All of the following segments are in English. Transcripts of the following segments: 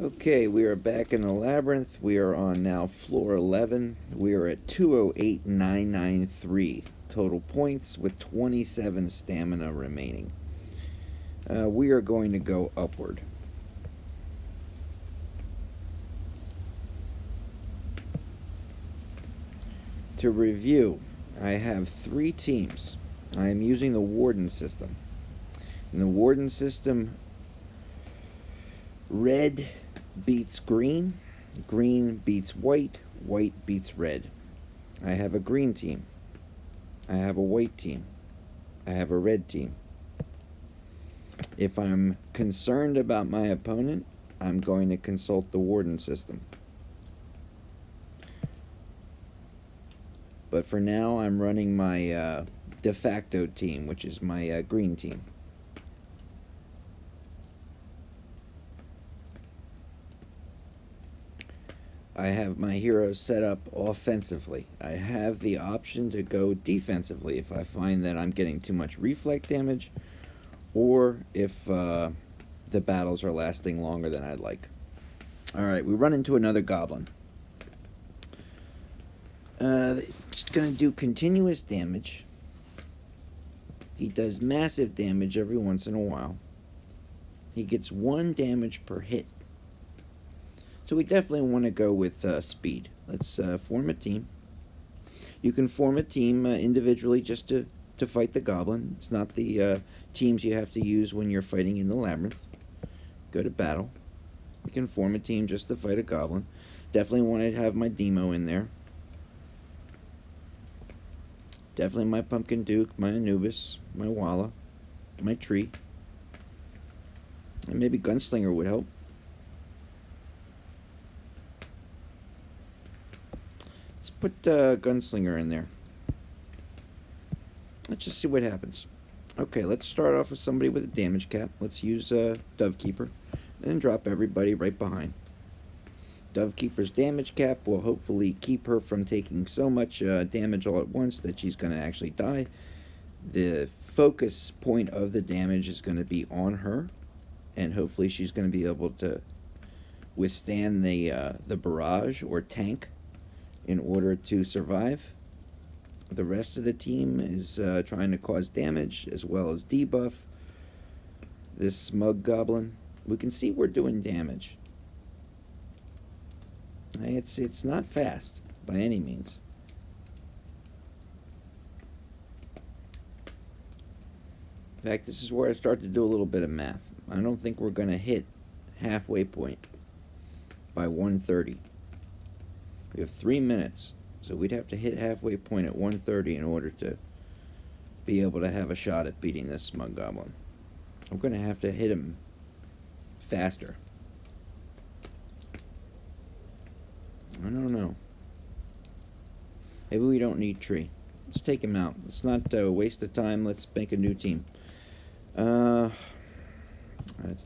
Okay, we are back in the Labyrinth. We are on now floor 11. We are at 208,993 total points with 27 stamina remaining. We are going to go upward. To review, I have 3 teams. I am using the Warden system. In the Warden system, red beats green, green beats white, white beats red. I have a green team. I have a white team. I have a red team. If I'm concerned about my opponent, I'm going to consult the Warden system. But for now, I'm running my de facto team, which is my green team. I have my heroes set up offensively. I have the option to go defensively if I find that I'm getting too much reflect damage, or if the battles are lasting longer than I'd like. Alright, we run into another goblin. Just going to do continuous damage. He does massive damage every once in a while. He gets 1 damage per hit. So we definitely want to go with speed. Let's form a team. You can form a team individually just to fight the goblin. It's not the teams you have to use when you're fighting in the Labyrinth. Go to battle. You can form a team just to fight a goblin. Definitely want to have my Demo in there. Definitely my Pumpkin Duke, my Anubis, my Walla, my Tree. And maybe Gunslinger would help. Let's put Gunslinger in there. Let's just see what happens. Okay, let's start off with somebody with a damage cap. Let's use Dovekeeper, and then drop everybody right behind. Dovekeeper's damage cap will hopefully keep her from taking so much damage all at once that she's going to actually die. The focus point of the damage is going to be on her, and hopefully she's going to be able to withstand the barrage or tank in order to survive. The rest of the team is trying to cause damage as well as debuff this smug goblin. We can see we're doing damage. It's not fast by any means. In fact, this is where I start to do a little bit of math. I don't think we're going to hit halfway point by 1:30. We have 3 minutes, so we'd have to hit halfway point at 1:30 in order to be able to have a shot at beating this smug goblin. I'm going to have to hit him faster. I don't know. Maybe we don't need Tree. Let's take him out. Let's not waste the time. Let's make a new team. That's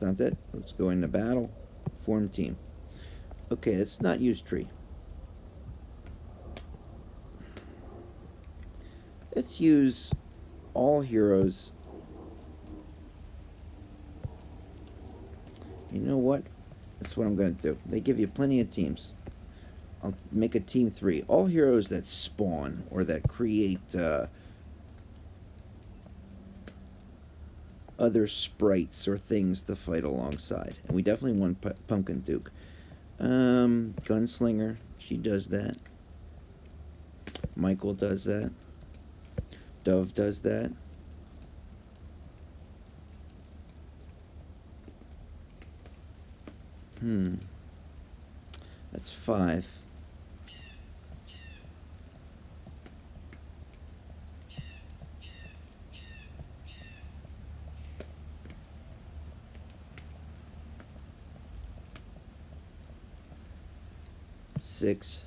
not it. Let's go into battle. Form team. Okay, let's not use Tree. Let's use all heroes. You know what? That's what I'm going to do. They give you plenty of teams. I'll make a team 3. All heroes that spawn or that create other sprites or things to fight alongside. And we definitely want Pumpkin Duke. Gunslinger, she does that. Michael does that. Dove does that. That's 5. Six,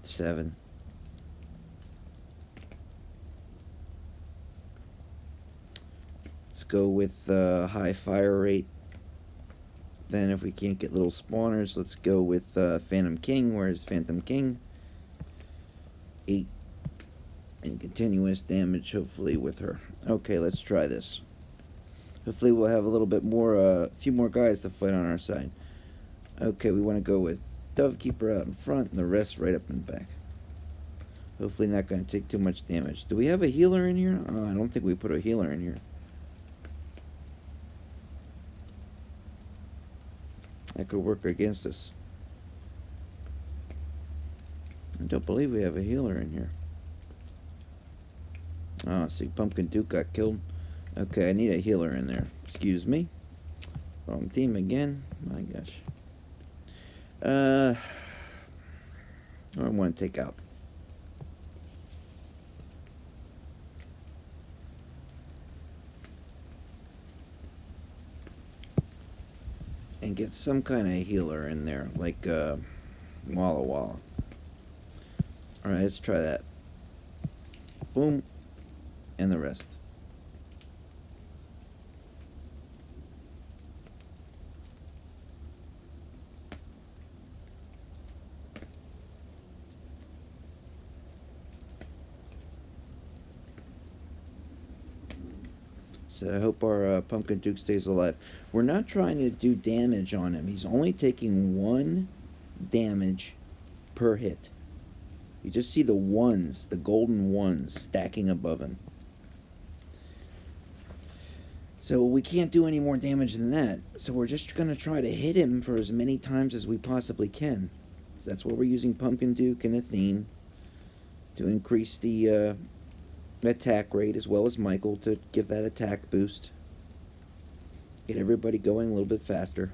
7. Let's go with high fire rate. Then if we can't get little spawners, let's go with Phantom King. Where's Phantom King? 8. And continuous damage, hopefully, with her. Okay, let's try this. Hopefully we'll have a little bit more, a few more guys to fight on our side. Okay, we want to go with Dovekeeper out in front and the rest right up in the back. Hopefully not going to take too much damage. Do we have a healer in here? Oh, I don't think we put a healer in here. That could work against us. I don't believe we have a healer in here. Oh, see, Pumpkin Duke got killed. Okay, I need a healer in there. Excuse me. Wrong team again. My gosh. I want to take out. And get some kind of healer in there, like Walla Walla. Alright, let's try that. Boom. And the rest. So I hope our Pumpkin Duke stays alive. We're not trying to do damage on him. He's only taking 1 damage per hit. You just see the ones, the golden ones, stacking above him. So we can't do any more damage than that. So we're just going to try to hit him for as many times as we possibly can. So that's why we're using Pumpkin Duke and Athene to increase the attack rate, as well as Michael to give that attack boost. Get everybody going a little bit faster.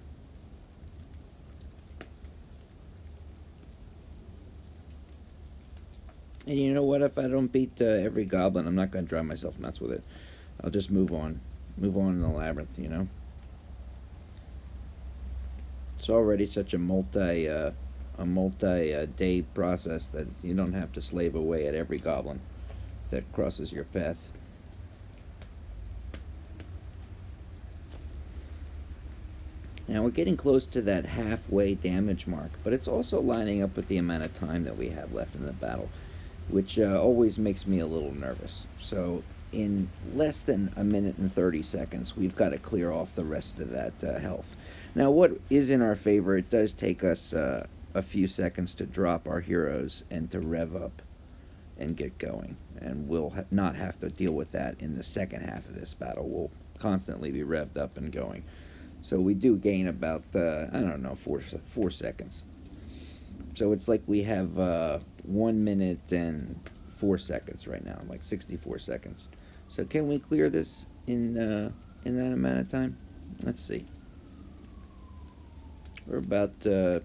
And you know what? If I don't beat every goblin, I'm not going to drive myself nuts with it. I'll just move on. Move on in the Labyrinth, you know? It's already such a multi-day process that you don't have to slave away at every goblin that crosses your path. Now we're getting close to that halfway damage mark, but it's also lining up with the amount of time that we have left in the battle, which always makes me a little nervous. So in less than a minute and 30 seconds, we've got to clear off the rest of that health. Now what is in our favor, it does take us a few seconds to drop our heroes and to rev up and get going, and we'll not have to deal with that in the second half of this battle. We'll constantly be revved up and going. So we do gain about, I don't know, 4 seconds. So it's like we have 1 minute and 4 seconds right now, like 64 seconds. So can we clear this in that amount of time? Let's see. We're about a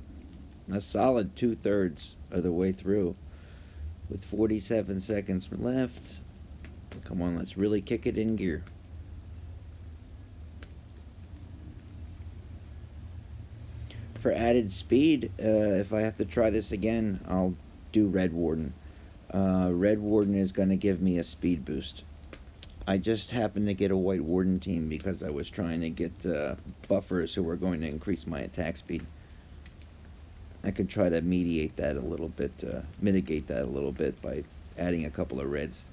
solid 2/3 of the way through, with 47 seconds left. Come on, let's really kick it in gear. For added speed, if I have to try this again, I'll do Red Warden. Red Warden is going to give me a speed boost. I just happened to get a White Warden team because I was trying to get buffers who were going to increase my attack speed. I could try to mitigate that a little bit by adding a couple of reds.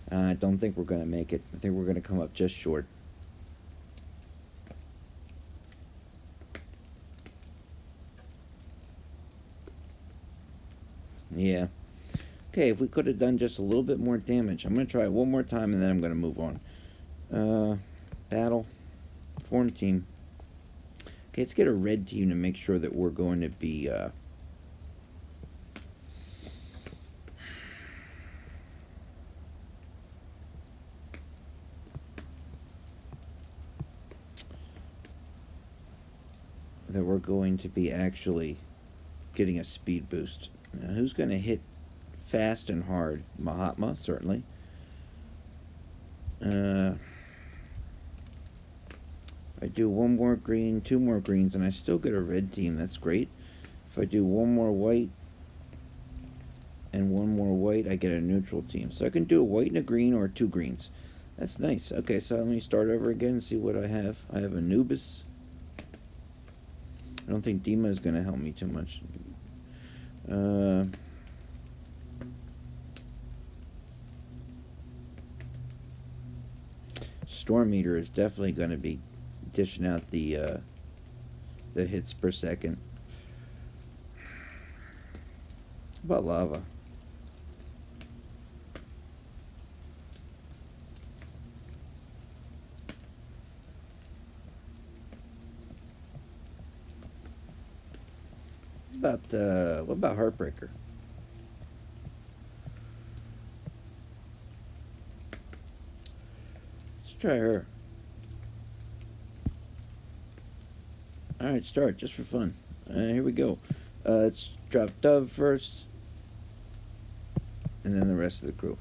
I don't think we're going to make it. I think we're going to come up just short. Yeah. Okay, if we could have done just a little bit more damage. I'm going to try it one more time and then I'm going to move on. Battle. Form team. Okay, let's get a red team to make sure that we're going to be actually getting a speed boost. Now, who's going to hit fast and hard? Mahatma, certainly. I do 1 more green, 2 more greens, and I still get a red team. That's great. If I do 1 more white and 1 more white, I get a neutral team. So I can do a white and a green or 2 greens. That's nice. Okay, so let me start over again and see what I have. I have Anubis. I don't think Dima is going to help me too much. Storm Meter is definitely going to be dishing out the hits per second. What about lava? What about Heartbreaker? Let's try her. Alright, start, just for fun. Here we go. Let's drop Dove first, and then the rest of the crew.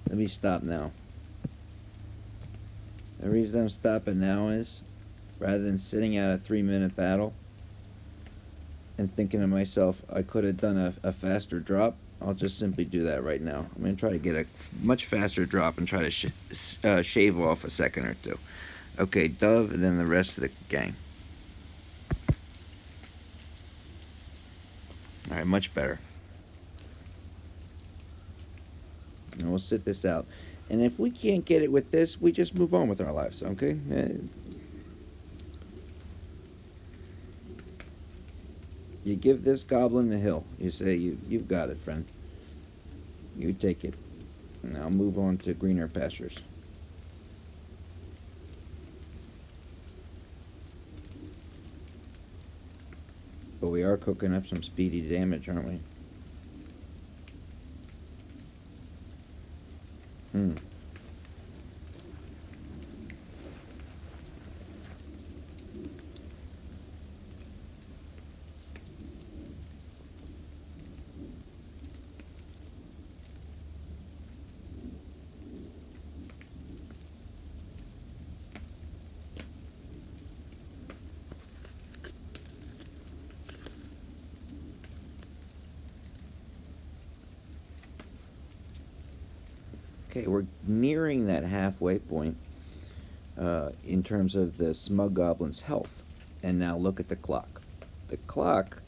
Let me stop now. The reason I'm stopping now is, rather than sitting out a 3-minute battle and thinking to myself, I could have done a faster drop, I'll just simply do that right now. I'm going to try to get a much faster drop and try to shave off a second or two. Okay, Dove, and then the rest of the gang. Alright, much better. And we'll sit this out. And if we can't get it with this, we just move on with our lives, okay? You give this goblin the hill. You say, you've got it, friend. You take it. And I'll move on to greener pastures. But we are cooking up some speedy damage, aren't we? Okay, we're nearing that halfway point in terms of the Smug Goblin's health. And now look at the clock. The clock,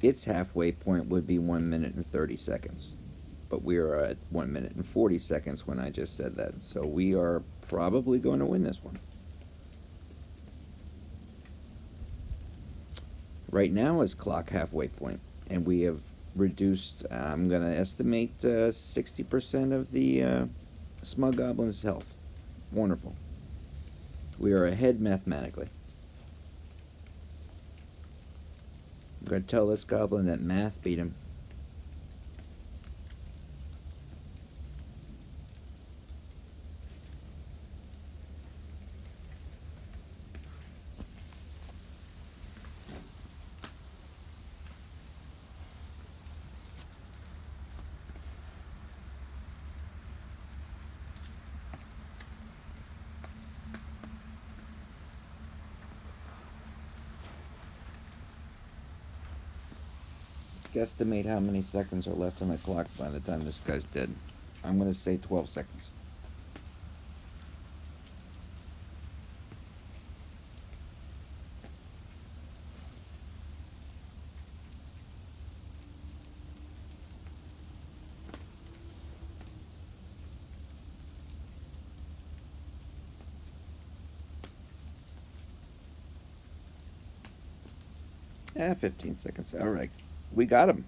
its halfway point would be 1 minute and 30 seconds. But we are at 1 minute and 40 seconds when I just said that. So we are probably going to win this one. Right now is clock halfway point, and we have reduced, I'm going to estimate 60% of the Smug Goblin's health. Wonderful. We are ahead mathematically. I'm going to tell this goblin that math beat him. Guesstimate how many seconds are left on the clock by the time this guy's dead. I'm going to say 12 seconds. Yeah, 15 seconds. All right. We got him.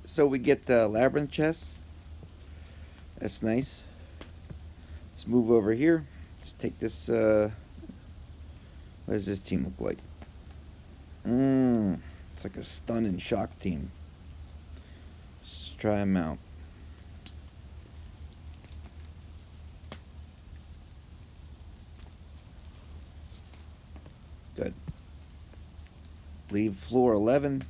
So we get Labyrinth chests. That's nice. Let's move over here. Let's take this. What does this team look like? It's like a stun and shock team. Let's try them out. Good. Leave floor 11.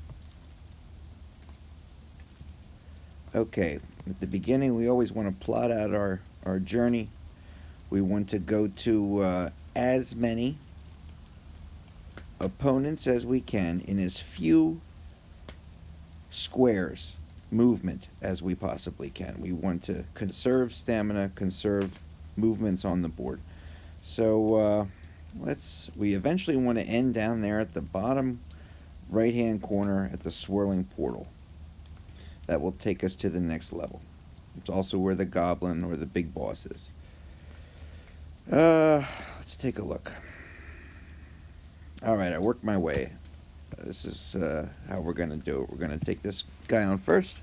Okay, at the beginning we always want to plot out our journey. We want to go to as many opponents as we can in as few squares movement as we possibly can. We want to conserve stamina, conserve movements on the board. So we eventually want to end down there at the bottom right hand corner at the swirling portal. That will take us to the next level. It's also where the goblin or the big boss is. Let's take a look. Alright, I worked my way. This is how we're going to do it. We're going to take this guy on first.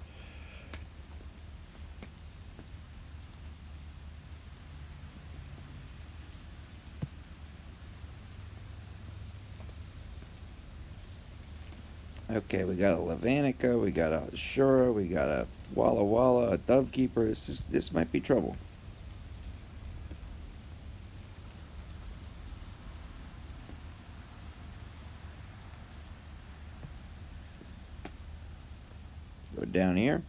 Okay, we got a Levanica, we got a Shura, we got a Walla Walla, a Dovekeeper. This might be trouble. Go down here.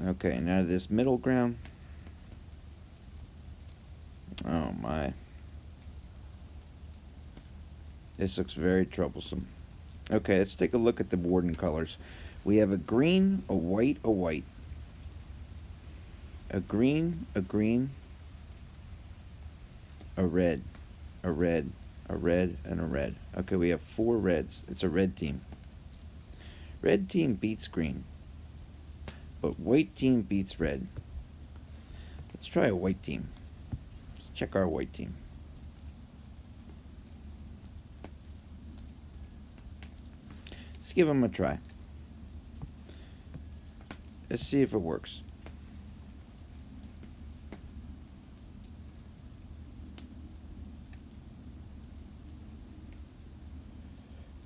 Okay, now this middle ground. Oh my. This looks very troublesome. Okay, let's take a look at the warden colors. We have a green, a white, a white. A green, a green, a red, a red, a red, and a red. Okay, we have 4 reds. It's a red team. Red team beats green, but white team beats red. Let's try a white team. Let's check our white team. Let's give them a try. Let's see if it works.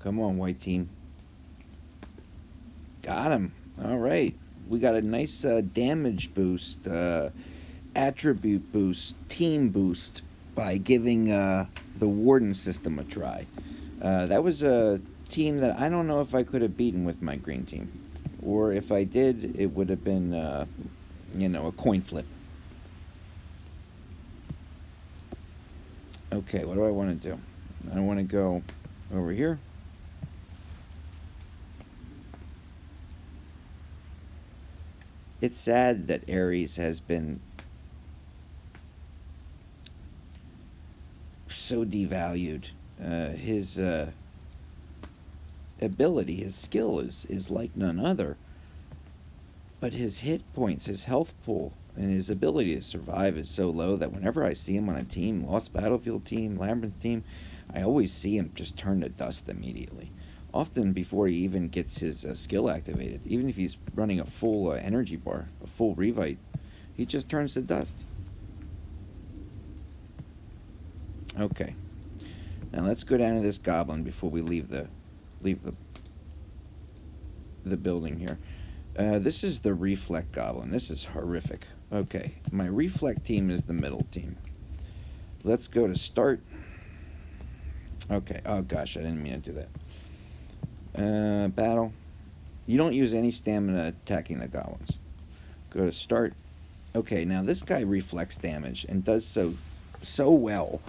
Come on, white team. Got him. All right. We got a nice damage boost, attribute boost, team boost by giving the warden system a try. That was a team that I don't know if I could have beaten with my green team. Or if I did, it would have been, a coin flip. Okay, what do I want to do? I want to go over here. It's sad that Ares has been so devalued. His ability, his skill is like none other. But his hit points, his health pool, and his ability to survive is so low that whenever I see him on a team, Lost Battlefield team, Labyrinth team, I always see him just turn to dust immediately. Often before he even gets his skill activated. Even if he's running a full energy bar, a full revite, he just turns to dust. Okay. Now let's go down to this goblin before we leave the building here. This is the Reflect Goblin. This is horrific. Okay, my Reflect team is the middle team. Let's go to start. Okay, oh gosh, I didn't mean to do that. Battle. You don't use any stamina attacking the goblins. Go to start. Okay, now this guy reflects damage and does so well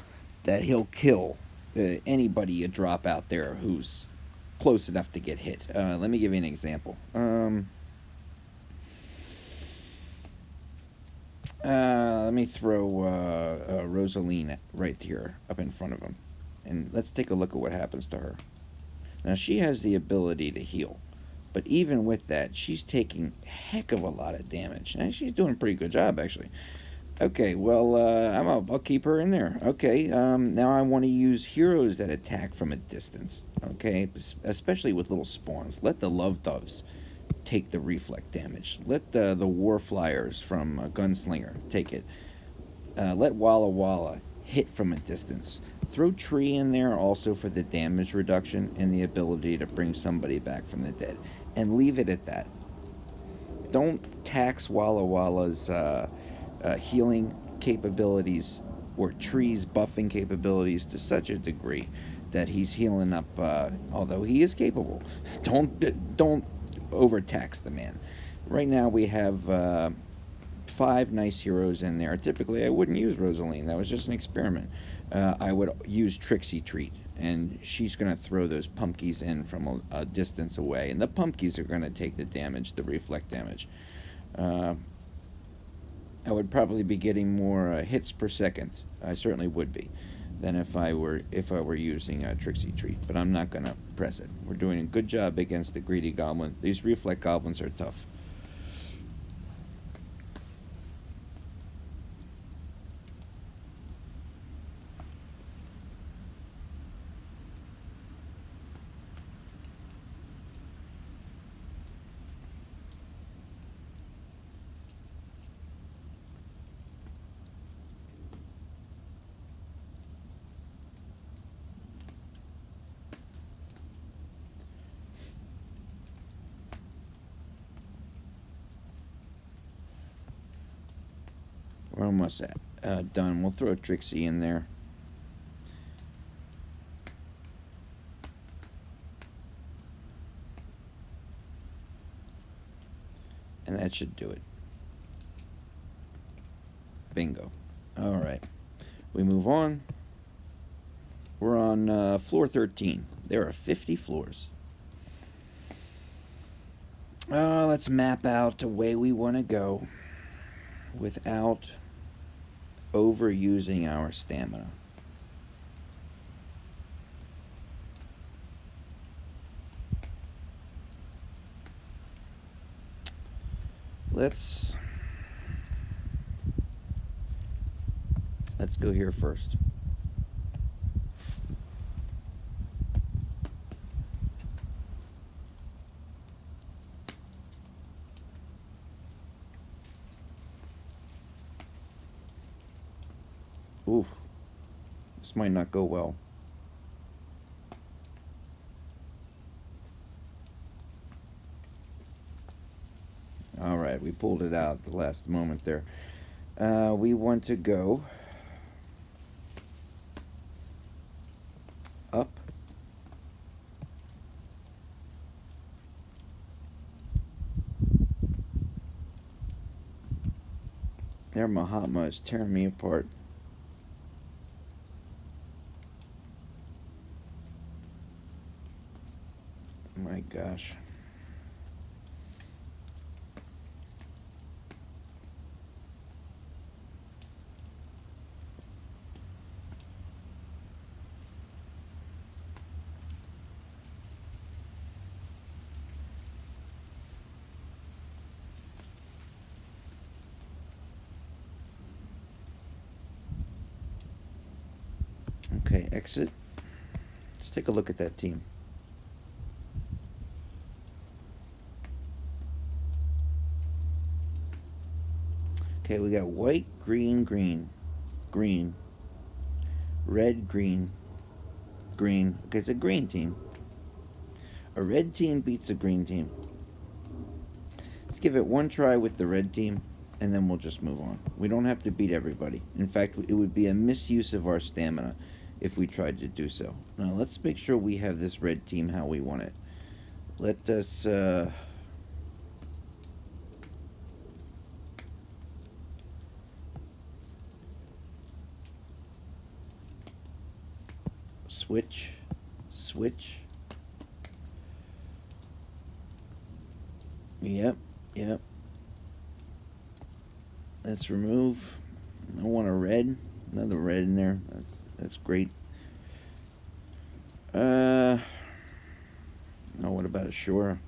that he'll kill anybody you drop out there who's close enough to get hit. Let me give you an example. Let me throw Rosaline right here up in front of him. And let's take a look at what happens to her. Now, she has the ability to heal. But even with that, she's taking a heck of a lot of damage. Now, she's doing a pretty good job, actually. Okay, well, I'll keep her in there. Okay, now I want to use heroes that attack from a distance. Okay, especially with little spawns. Let the Love Doves take the reflect damage. Let the War Flyers from Gunslinger take it. Let Walla Walla hit from a distance. Throw Tree in there also for the damage reduction and the ability to bring somebody back from the dead. And leave it at that. Don't tax Walla Walla's healing capabilities or Tree's buffing capabilities to such a degree that he's healing up, although he is capable. Don't overtax the man. Right now we have 5 nice heroes in there. Typically I wouldn't use Rosaline. That was just an experiment. I would use Trixie Treat, and she's going to throw those pumpkins in from a distance away, and the pumpkins are going to take the damage, the reflect damage. I would probably be getting more hits per second. I certainly would be, than if I were using a Trixie Treat. But I'm not gonna press it. We're doing a good job against the greedy goblin. These reflect goblins are tough. We're almost done. We'll throw Trixie in there. And that should do it. Bingo. All right. We move on. We're on floor 13. There are 50 floors. Let's map out the way we want to go without overusing our stamina. Let's go here first. Oof. This might not go well. All right, we pulled it out at the last moment there. We want to go up. There, Mahatma is tearing me apart. My gosh. Okay, exit. Let's take a look at that team. Okay, we got white, green, green, green, red, green, green. Okay, it's a green team. A red team beats a green team. Let's give it one try with the red team, and then we'll just move on. We don't have to beat everybody. In fact, it would be a misuse of our stamina if we tried to do so. Now, let's make sure we have this red team how we want it. Let us... switch, switch. Yep, yep. Let's remove. I want a red, another red in there. That's great. Oh, what about a shore?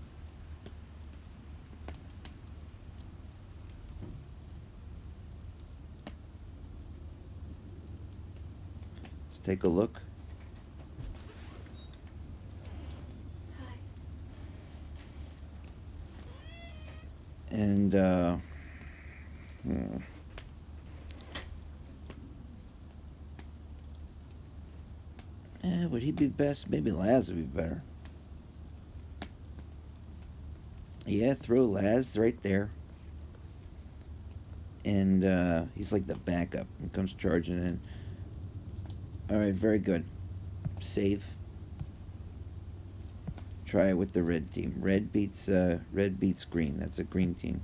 Let's take a look. And would he be best? Maybe Laz would be better. Yeah, throw Laz right there. And he's like the backup. He comes charging in. Alright, very good. Save. Try it with the red team. Red beats green. That's a green team.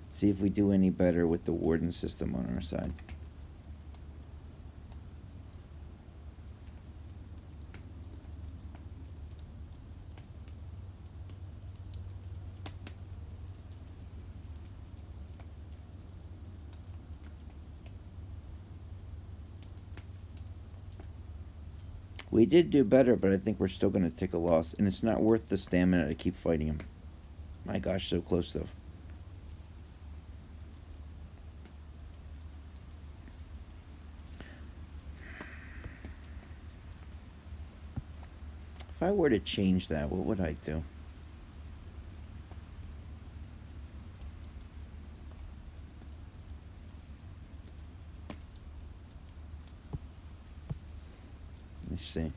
See if we do any better with the warden system on our side. We did do better, but I think we're still going to take a loss, and it's not worth the stamina to keep fighting him. My gosh, so close though. If I were to change that, what would I do? Let's see.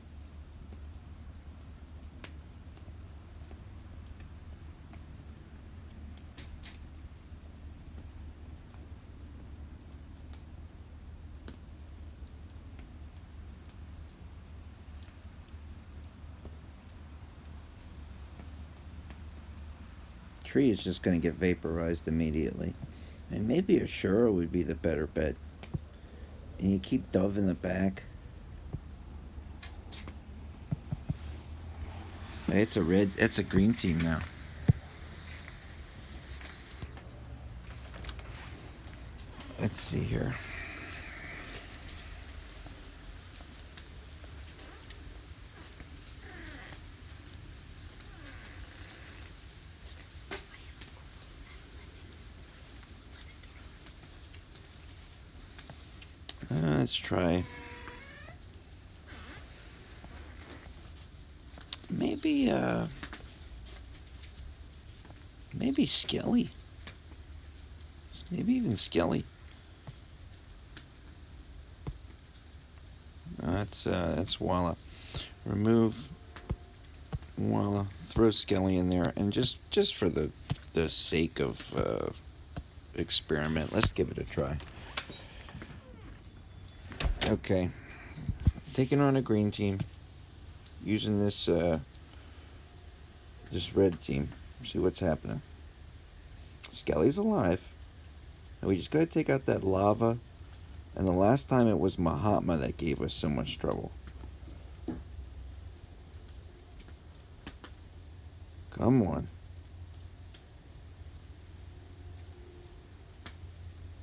Tree is just going to get vaporized immediately. And maybe a Shura would be the better bet. And you keep Dove in the back. It's a green team now. Let's see here. Let's try. Maybe Skelly. Maybe even Skelly. That's Walla. Remove Walla. Throw Skelly in there, and just for the sake of experiment, let's give it a try. Okay, taking on a green team, using this red team. See what's happening. Skelly's alive. And we just gotta take out that lava. And the last time it was Mahatma that gave us so much trouble. Come on.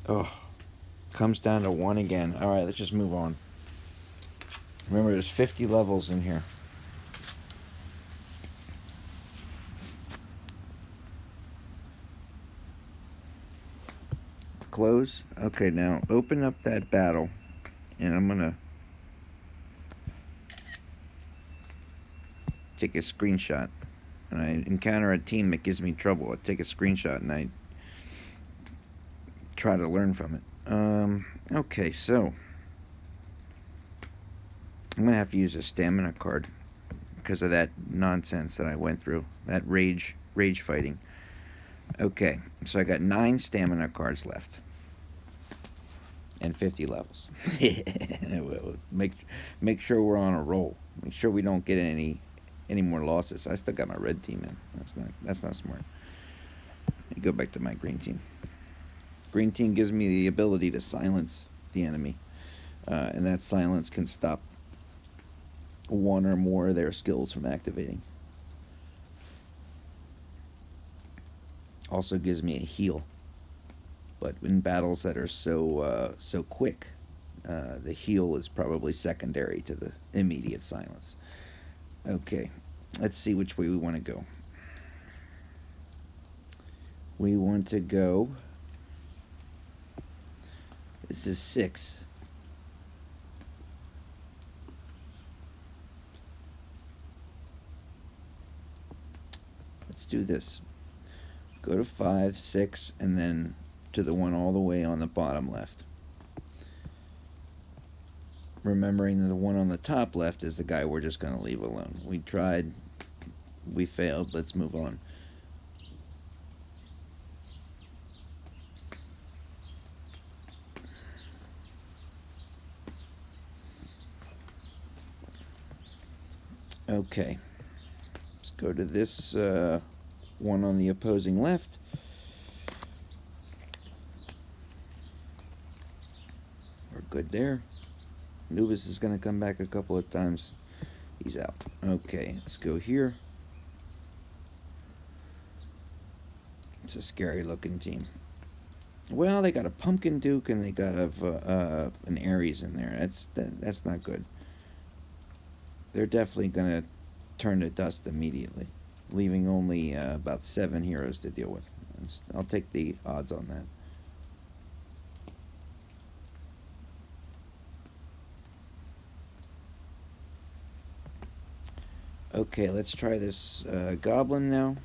Oh, comes down to 1 again. All right, let's just move on. Remember, there's 50 levels in here. Close. Okay, now open up that battle, and I'm gonna take a screenshot. And I encounter a team that gives me trouble. I take a screenshot and I try to learn from it. Okay, so I'm gonna have to use a stamina card because of that nonsense that I went through. That rage fighting. Okay, so I got 9 stamina cards left. And 50 levels. Make sure we're on a roll. Make sure we don't get any more losses. I still got my red team in. That's not smart. I go back to my green team. Green team gives me the ability to silence the enemy, and that silence can stop 1 or more of their skills from activating. Also gives me a heal. But in battles that are so quick, the heal is probably secondary to the immediate silence. Okay, let's see which way we want to go. We want to go. This is 6. Let's do this. Go to 5, 6, and then to the one all the way on the bottom left. Remembering that the one on the top left is the guy we're just going to leave alone. We tried, we failed, let's move on. Okay, let's go to this one on the opposing left. We're good there. Nubis is going to come back a couple of times. He's out. Okay, let's go here. It's a scary looking team. Well, they got a Pumpkin Duke and they got an Ares in there. That's not good. they're definitely going to turn to dust immediately, leaving only about 7 heroes to deal with. I'll take the odds on that. Okay, let's try this goblin now.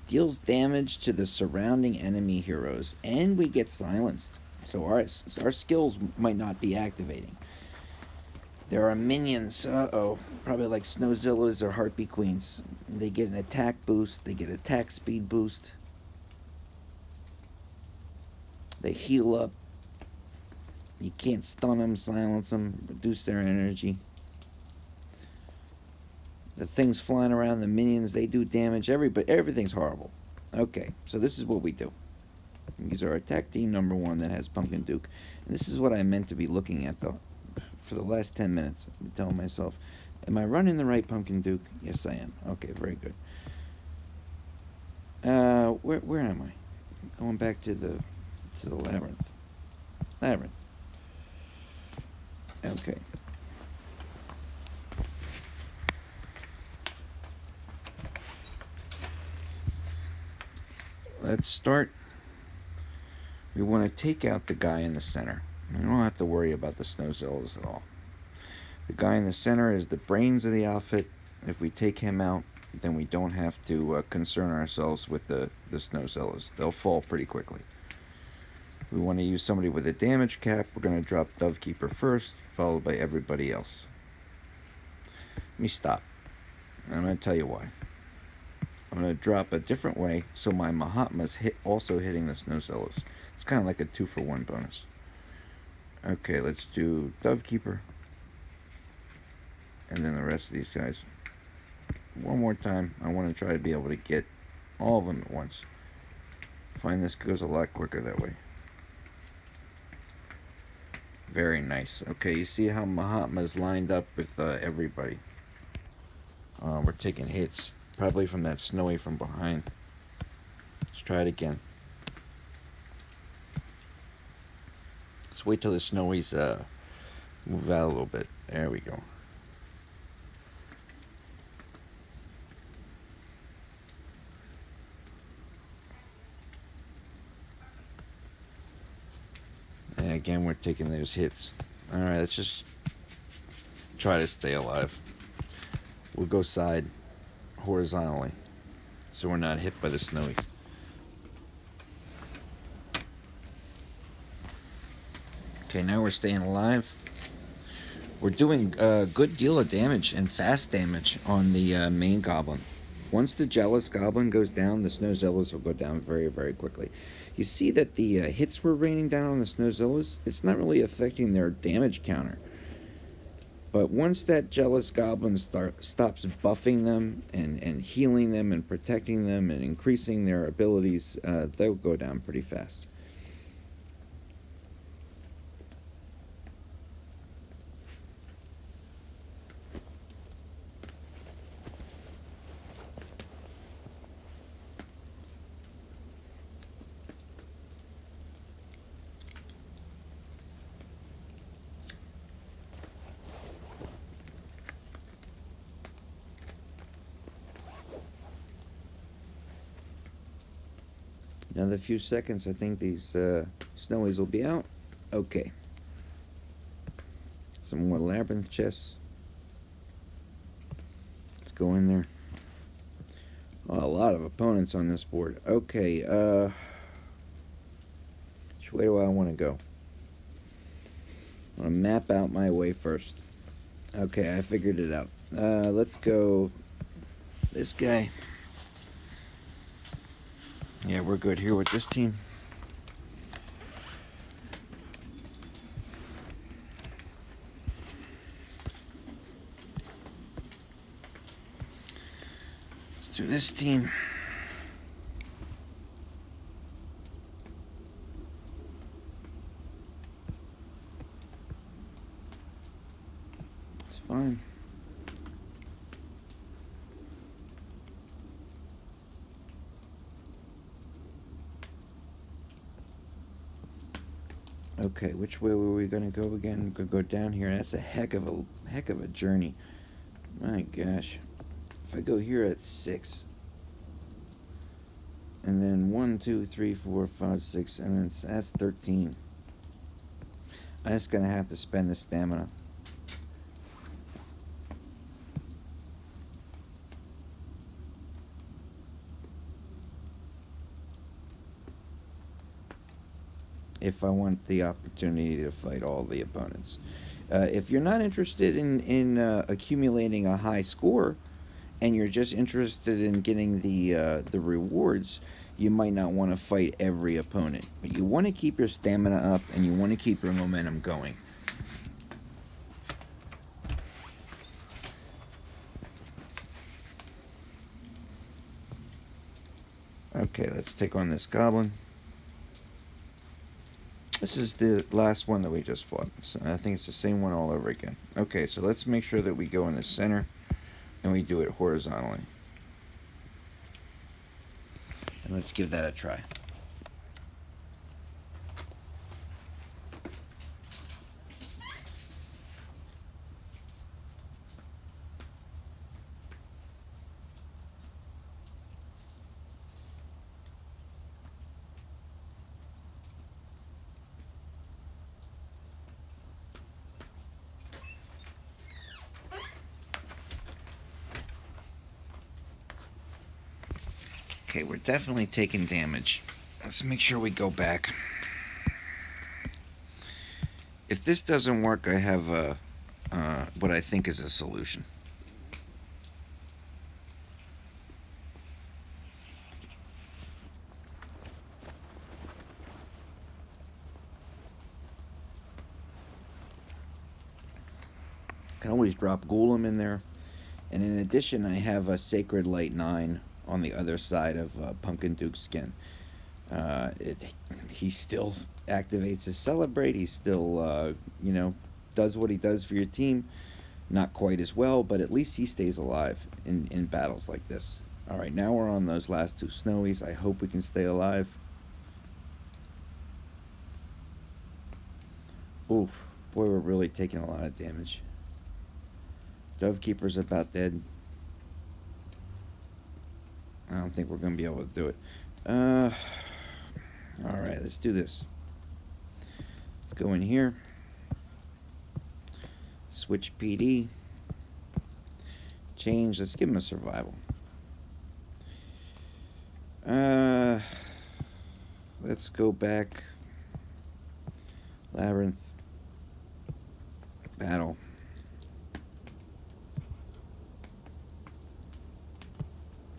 Deals damage to the surrounding enemy heroes, and we get silenced. So our skills might not be activating. There are minions, probably like Snowzillas or Heartbeat Queens. They get an attack boost, they get attack speed boost. They heal up. You can't stun them, silence them, reduce their energy. The things flying around, the minions, they do damage. Everything's horrible. Okay, so this is what we do. These are attack team number 1 that has Pumpkin Duke. And this is what I meant to be looking at, though. For the last 10 minutes, I'm telling myself, am I running the right Pumpkin Duke? Yes, I am. Okay, very good. Where am I? Going back to the Labyrinth. Labyrinth. Okay. Let's start. We want to take out the guy in the center. We don't have to worry about the Snowzillas at all. The guy in the center is the brains of the outfit. If we take him out, then we don't have to concern ourselves with the Snowzillas. They'll fall pretty quickly. We want to use somebody with a damage cap. We're going to drop Dovekeeper first, followed by everybody else. Let me stop. And I'm going to tell you why. I'm going to drop a different way so my Mahatma's also hitting the Snowzillas. It's kind of like a 2-for-1 bonus. Okay, let's do Dovekeeper. And then the rest of these guys. One more time. I want to try to be able to get all of them at once. Find this goes a lot quicker that way. Very nice. Okay, you see how Mahatma's lined up with everybody. We're taking hits. Probably from that snowy from behind. Let's try it again. Let's wait till the snowies move out a little bit. There we go. And again, we're taking those hits. Alright, let's just try to stay alive. We'll go side horizontally so we're not hit by the snowies. Okay, now we're staying alive. We're doing a good deal of damage and fast damage on the main goblin. Once the jealous goblin goes down, the Snowzillas will go down very, very quickly. You see that the hits were raining down on the Snowzillas. It's not really affecting their damage counter. But once that jealous goblin stops buffing them and healing them and protecting them and increasing their abilities, they'll go down pretty fast. Another few seconds, I think these snowies will be out. Okay. Some more labyrinth chests. Let's go in there. Oh, a lot of opponents on this board. Okay, which way do I want to go? I want to map out my way first. Okay, I figured it out. Let's go this guy. Yeah, we're good here with this team. Let's do this team. It's fine. Okay, which way were we gonna go again? We're gonna go down here. That's a heck of a journey. My gosh. If I go here at 6, and then 1, 2, 3, 4, 5, 6, and then that's 13. I'm just gonna have to spend the stamina. If I want the opportunity to fight all the opponents. If you're not interested in accumulating a high score, and you're just interested in getting the rewards, you might not want to fight every opponent. But you want to keep your stamina up, and you want to keep your momentum going. Okay, let's take on this goblin. This is the last one that we just fought. So I think it's the same one all over again. Okay, so let's make sure that we go in the center and we do it horizontally. And let's give that a try. Okay, we're definitely taking damage. Let's make sure we go back. If this doesn't work, I have what I think is a solution. I can always drop Golem in there. And in addition, I have a Sacred Light 9 on the other side of Pumpkin Duke's skin. He still activates his Celebrate. He still, does what he does for your team. Not quite as well, but at least he stays alive in battles like this. Alright, now we're on those last 2 snowies. I hope we can stay alive. Oof. Boy, we're really taking a lot of damage. Dovekeeper's about dead. I don't think we're going to be able to do it. Alright, let's do this. Let's go in here. Switch PD. Change. Let's give him a survival. Let's go back. Labyrinth. Battle.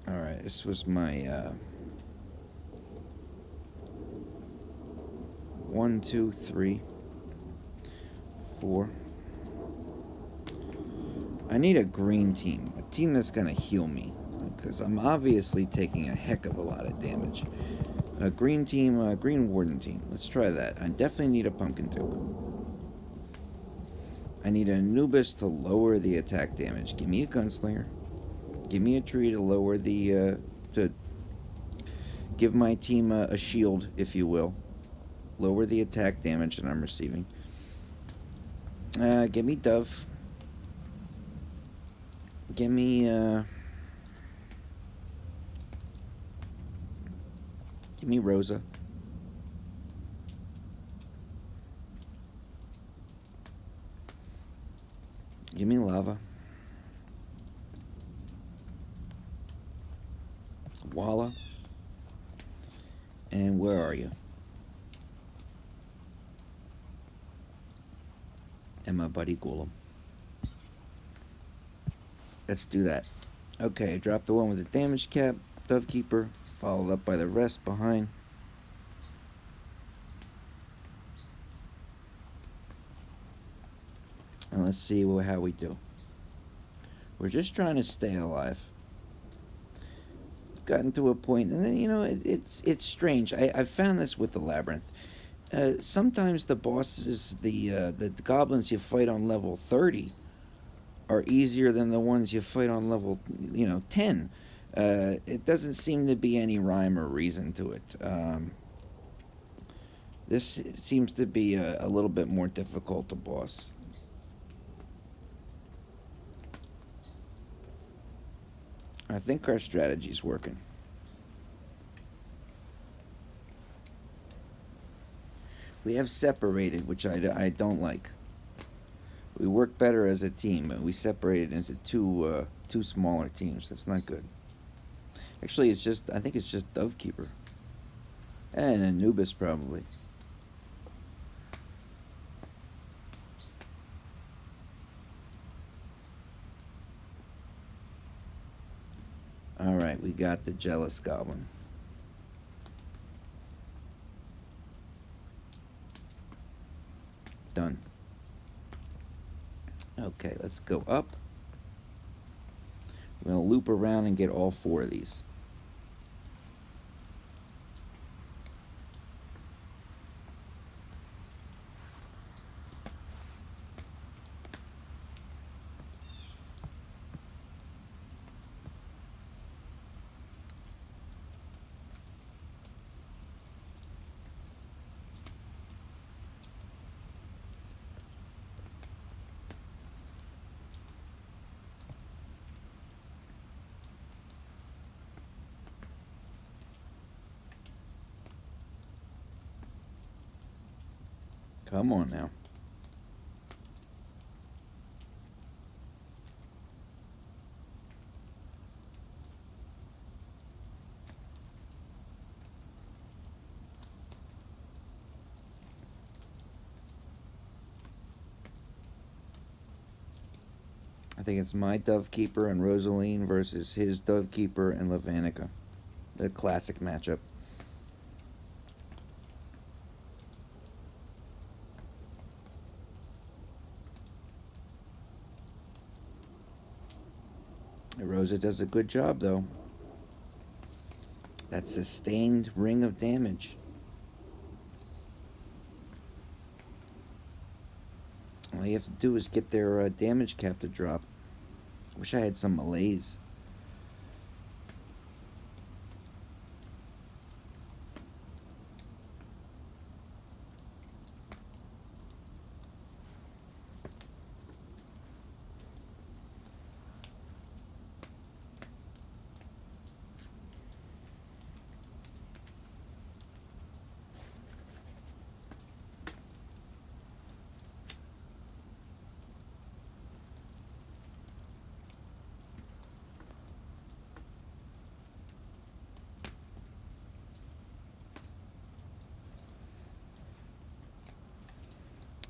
Alright, this was my 1, 2, 3, 4. I need a green team. A team that's going to heal me. Because I'm obviously taking a heck of a lot of damage. A green team, a green warden team. Let's try that. I definitely need a pumpkin duke. I need a Anubis to lower the attack damage. Give me a gunslinger. Give me a tree to lower the, to give my team a shield, if you will. Lower the attack damage that I'm receiving. Give me Dove. Give me, give me Rosa. Give me Lava. Walla. And where are you? And my buddy Golem. Let's do that. Okay, drop the one with the damage cap, Dovekeeper, followed up by the rest behind. And let's see how we do. We're just trying to stay alive. Gotten to a point, and then it's strange. I've found this with the Labyrinth. Sometimes the bosses, the goblins you fight on level 30, are easier than the ones you fight on level 10. It doesn't seem to be any rhyme or reason to it. This seems to be a little bit more difficult to boss. I think our strategy's working. We have separated, which I don't like. We work better as a team, but we separated into two smaller teams. That's not good. Actually, I think it's just Dovekeeper. And Anubis, probably. Alright, we got the Jealous Goblin. Done. Okay, let's go up. We're going to loop around and get all 4 of these. Come on now. I think it's my Dovekeeper and Rosaline versus his Dovekeeper and Lavanica. The classic matchup. Rosa does a good job, though. That sustained ring of damage. All you have to do is get their damage cap to drop. Wish I had some malaise.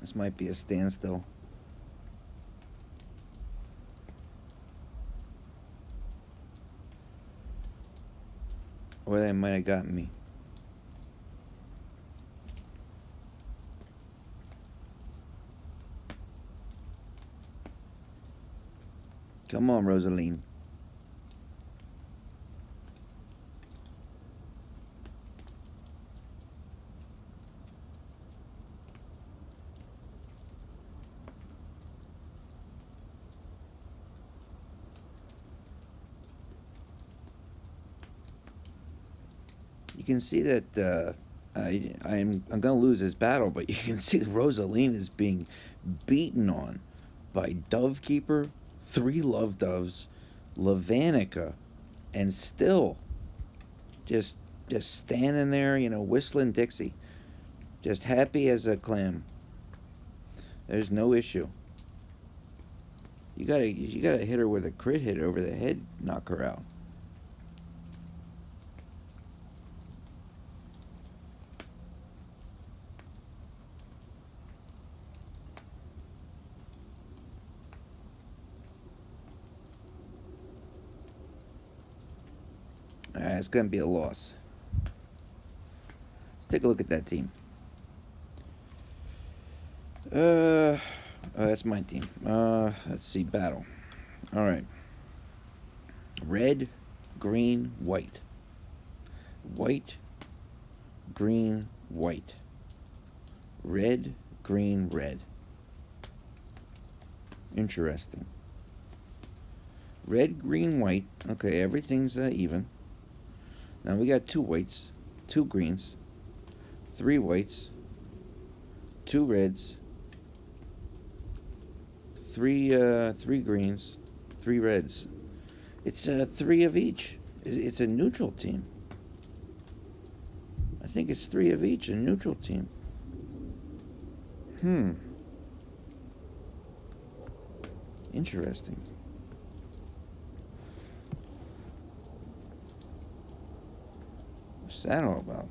This might be a standstill. Or they might have gotten me. Come on, Rosaline. You can see that I'm going to lose this battle, but you can see Rosaline is being beaten on by Dovekeeper, 3 Love Doves, Lavanica, and still just standing there, whistling Dixie, just happy as a clam. There's no issue. You gotta hit her with a crit hit over the head, knock her out. It's going to be a loss. Let's take a look at that team. That's my team. Let's see, battle. All right. Red, green, white. White, green, white. Red, green, red. Interesting. Red, green, white. Okay, everything's even. Now we got 2 whites, 2 greens, 3 whites, 2 reds, 3 greens, 3 reds. It's 3 of each. It's a neutral team. I think it's 3 of each, a neutral team. Interesting. What's that all about?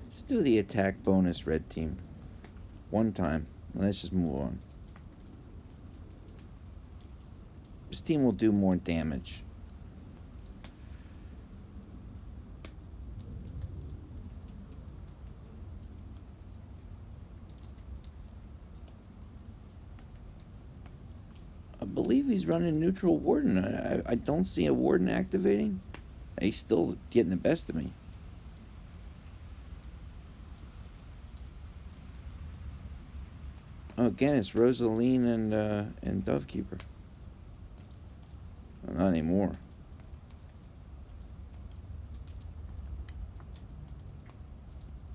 Let's do the attack bonus, red team. One time. Let's just move on. This team will do more damage. I believe he's running neutral warden. I don't see a warden activating. He's still getting the best of me. Oh, again, it's Rosaline and Dovekeeper. Well, not anymore.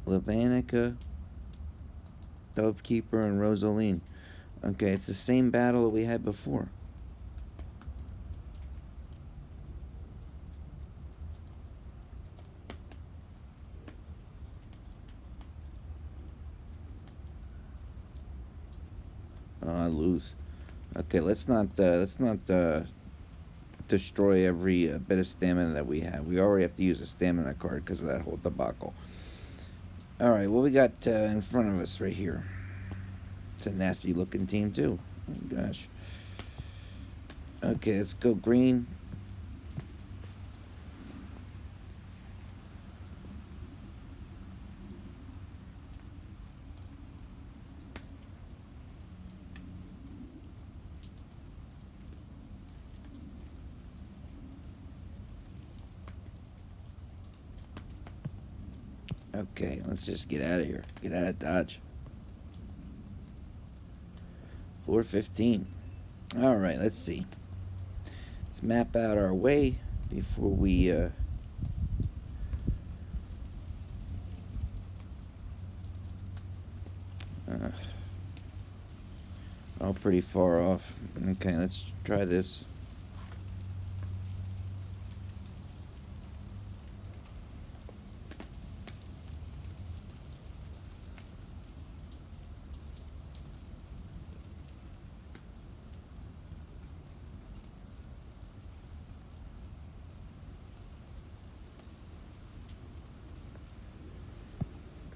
Lavanica, Dovekeeper, and Rosaline. Okay, it's the same battle that we had before. Oh, I lose. Okay, let's not destroy every bit of stamina that we have. We already have to use a stamina card because of that whole debacle. All right, what we got in front of us right here? It's a nasty looking team too. Oh, gosh. Okay, let's go green. Okay, let's just get out of here. Get out of Dodge. 415. All right, let's see. Let's map out our way before we all pretty far off. Okay, let's try this.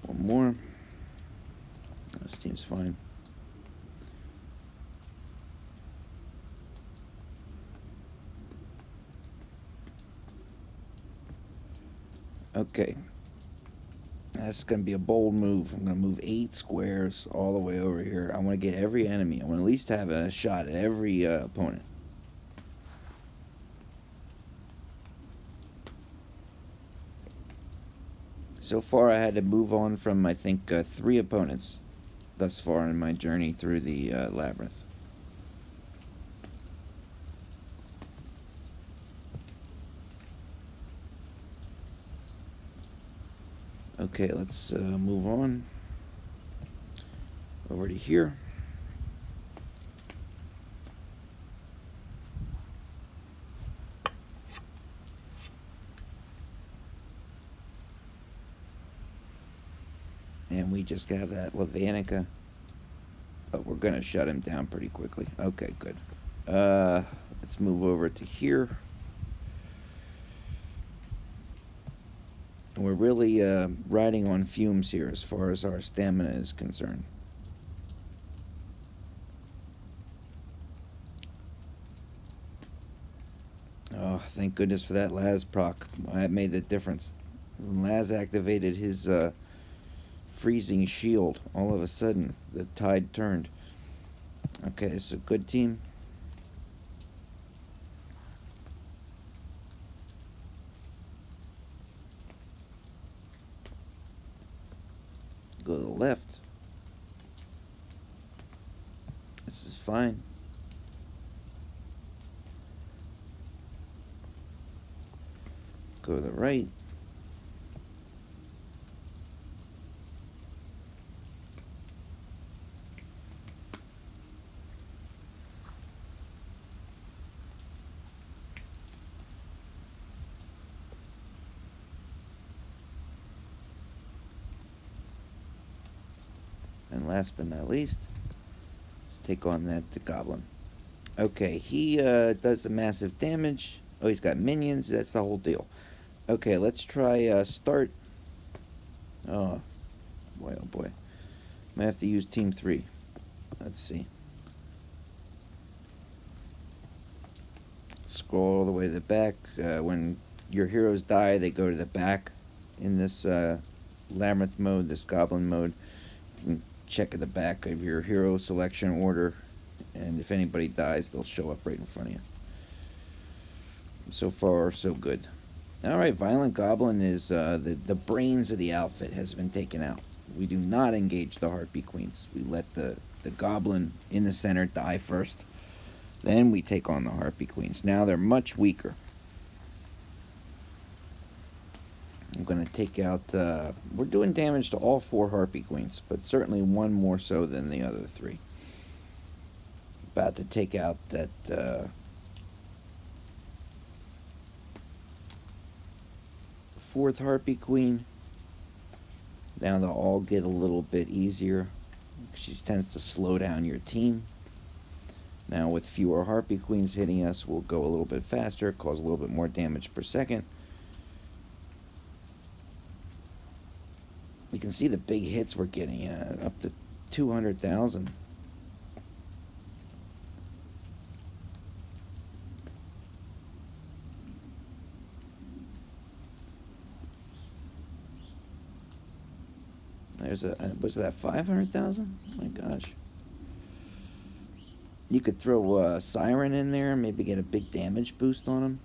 One more. This team's fine. Okay. That's going to be a bold move. I'm going to move 8 squares all the way over here. I want to get every enemy. I want to at least have a shot at every opponent. So far, I had to move on from, I think, 3 opponents thus far in my journey through the Labyrinth. Okay, let's move on over to here. And we just got that Lavanica, but we're going to shut him down pretty quickly. Okay, good. Let's move over to here. We're really riding on fumes here as far as our stamina is concerned. Oh, thank goodness for that Laz proc. That made the difference. When Laz activated his freezing shield, all of a sudden the tide turned. Okay, this is a good team. Go to the left. This is fine. Go to the right. And last but not least, let's take on the goblin. Okay, he does the massive damage. Oh, he's got minions. That's the whole deal. Okay, let's try start. Oh, boy, oh boy. Might have to use team 3. Let's see. Scroll all the way to the back. When your heroes die, they go to the back in this Labyrinth mode, this Goblin mode. You can check at the back of your hero selection order, and if anybody dies, they'll show up right in front of you. So far, so good. Alright, Violent Goblin is the brains of the outfit has been taken out. We do not engage the Harpy Queens. We let the Goblin in the center die first. Then we take on the Harpy Queens. Now they're much weaker. I'm going to take out... we're doing damage to all 4 Harpy Queens, but certainly one more so than the other 3. About to take out that... 4th Harpy Queen. Now they'll all get a little bit easier. She tends to slow down your team. Now with fewer Harpy Queens hitting us, we'll go a little bit faster, cause a little bit more damage per second. You can see the big hits we're getting, up to 200,000. There's was that 500,000? Oh my gosh. You could throw a Siren in there, maybe get a big damage boost on him.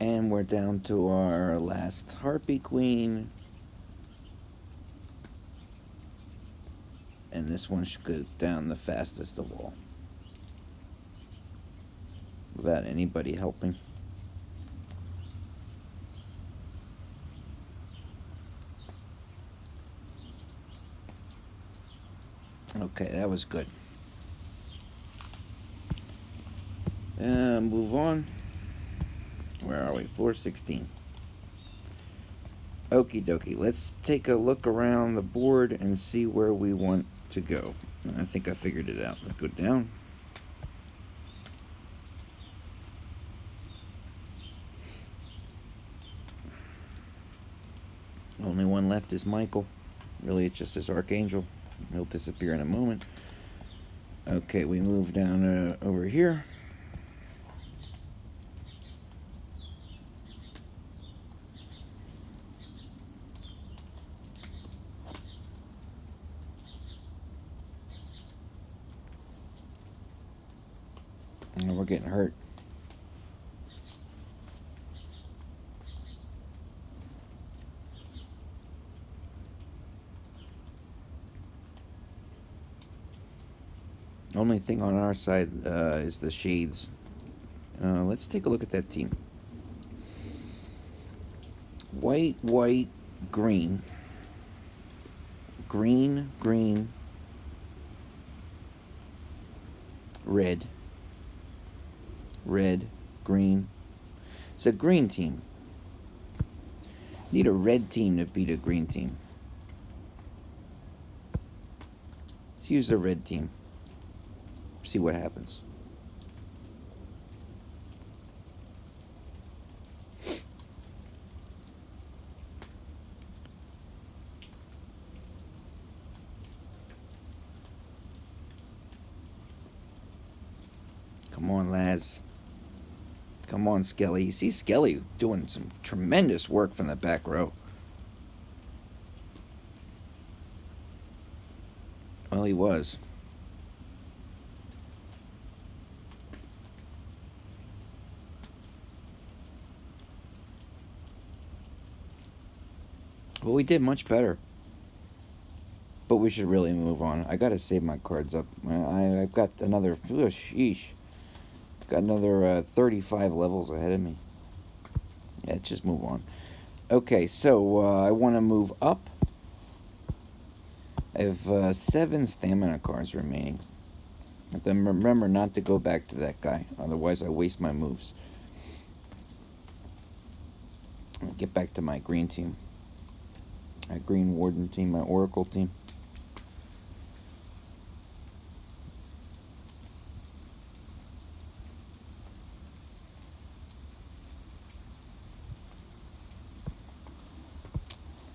And we're down to our last Harpy Queen. And this one should go down the fastest of all, without anybody helping. Okay, that was good. Move on. Where are we? 416. Okie dokie. Let's take a look around the board and see where we want to go. I think I figured it out. Let's go down. Only one left is Michael. Really, it's just his Archangel. He'll disappear in a moment. Okay, we move down over here. And we're getting hurt. Only thing on our side is the shades. Let's take a look at that team. White, white, green. Green, green. Red. Red, green. It's a green team. Need a red team to beat a green team. Let's use the red team. See what happens. Come on, lads. Come on, Skelly. You see Skelly doing some tremendous work from the back row. Well, he was. we did much better. But we should really move on. I gotta save my cards up. I've got another... Oh, sheesh. Got another 35 levels ahead of me. Yeah, just move on. Okay, so I want to move up. I have 7 stamina cards remaining. Then remember not to go back to that guy. Otherwise, I waste my moves. Get back to my green team. My green warden team, my oracle team.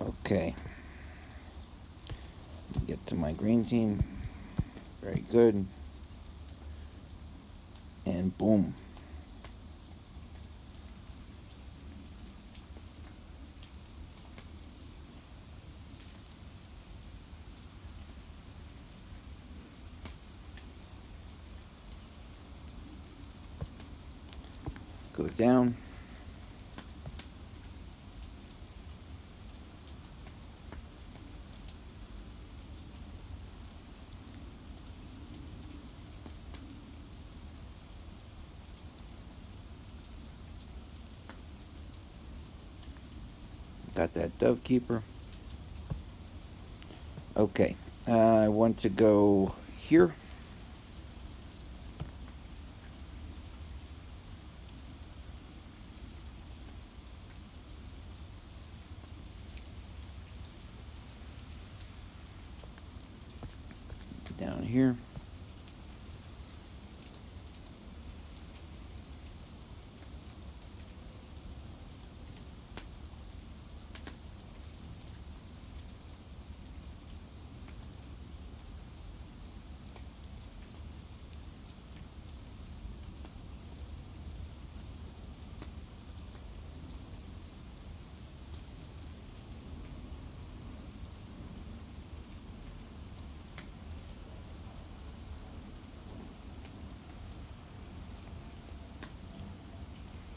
Okay. Get to my green team. Very good. And boom. Go down. Got that dove keeper. Okay. I want to go here. Down here.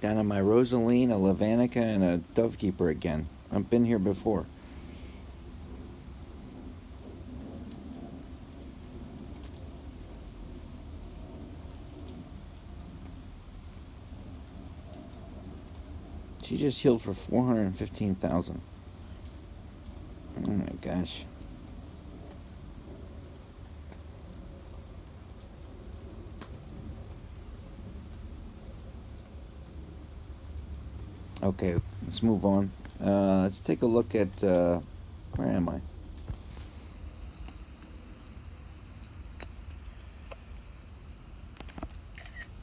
Down on my Rosaline, a Lavanica, and a Dovekeeper again. I've been here before. She just healed for 415,000. Oh my gosh. Okay, let's move on. Let's take a look at, where am I?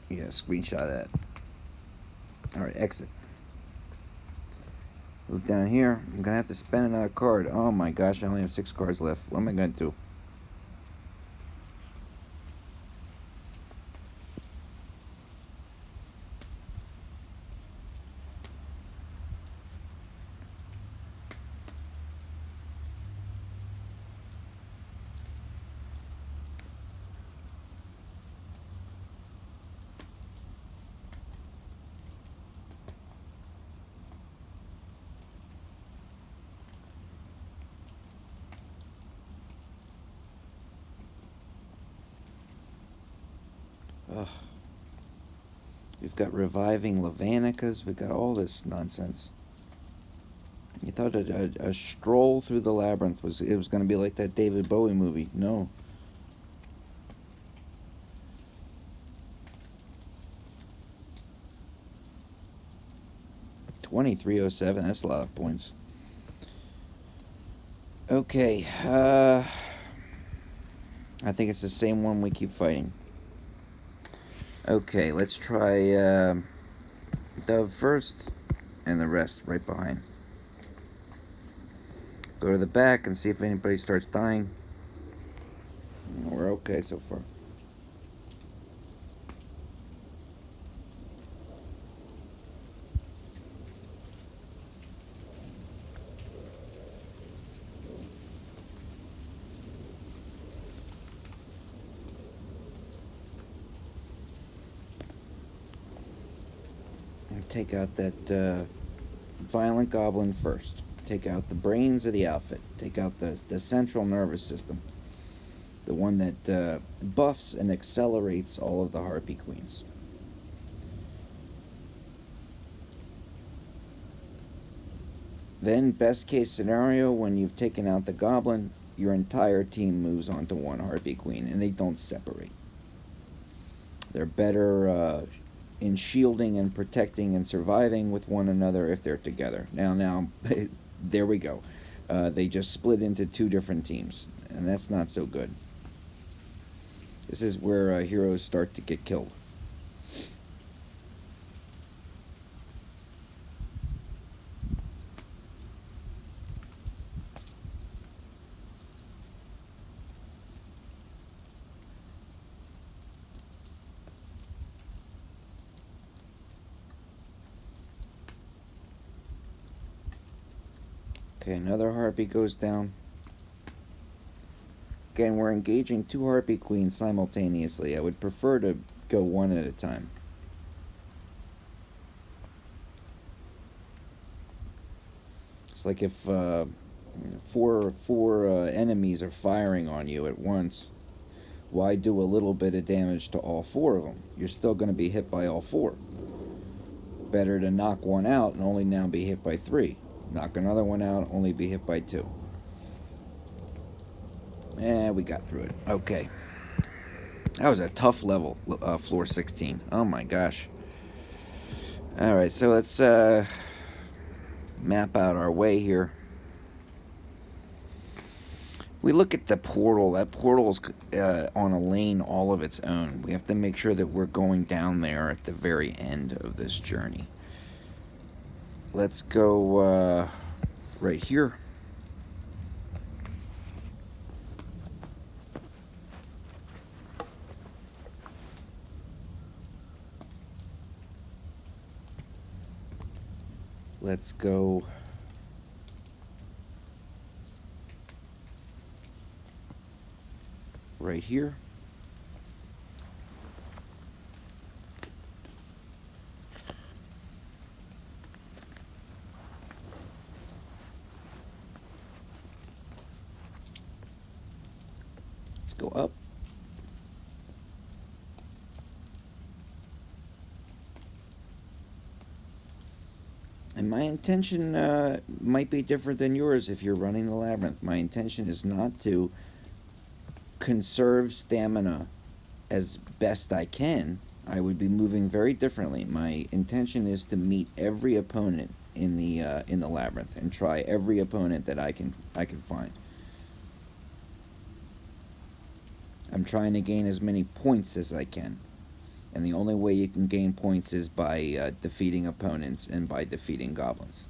Yeah, screenshot that. Alright, exit. Move down here. I'm gonna have to spend another card. Oh my gosh, I only have 6 cards left. What am I gonna do? Ugh. We've got reviving Lavanicas. We've got all this nonsense. You thought a stroll through the labyrinth was going to be like that David Bowie movie. No. $23.07. That's a lot of points. Okay. I think it's the same one we keep fighting. Okay, let's try Dove first, and the rest right behind. Go to the back and see if anybody starts dying. We're okay so far. Take out that violent goblin first. take out the brains of the outfit. Take out the central nervous system. The one that buffs and accelerates all of the Harpy Queens. Then, best case scenario, when you've taken out the Goblin, your entire team moves onto one Harpy Queen, and they don't separate. They're better in shielding and protecting and surviving with one another if they're together. Now, there we go. They just split into two different teams, and that's not so good. This is where heroes start to get killed. Okay, another Harpy goes down. Again, we're engaging two Harpy Queens simultaneously. I would prefer to go one at a time. It's like if four enemies are firing on you at once, why do a little bit of damage to all four of them? You're still going to be hit by all four. Better to knock one out and only now be hit by three. Knock another one out, only be hit by two. We got through it. Okay. That was a tough level, floor 16. Oh my gosh. Alright, so let's map out our way here. We look at the portal. That portal's on a lane all of its own. We have to make sure that we're going down there at the very end of this journey. Let's go right here. Let's go right here. Let's go up. And my intention might be different than yours if you're running the Labyrinth. My intention is not to conserve stamina as best I can. I would be moving very differently. My intention is to meet every opponent in the Labyrinth and try every opponent that I can find. I'm trying to gain as many points as I can. And the only way you can gain points is by defeating opponents and by defeating goblins.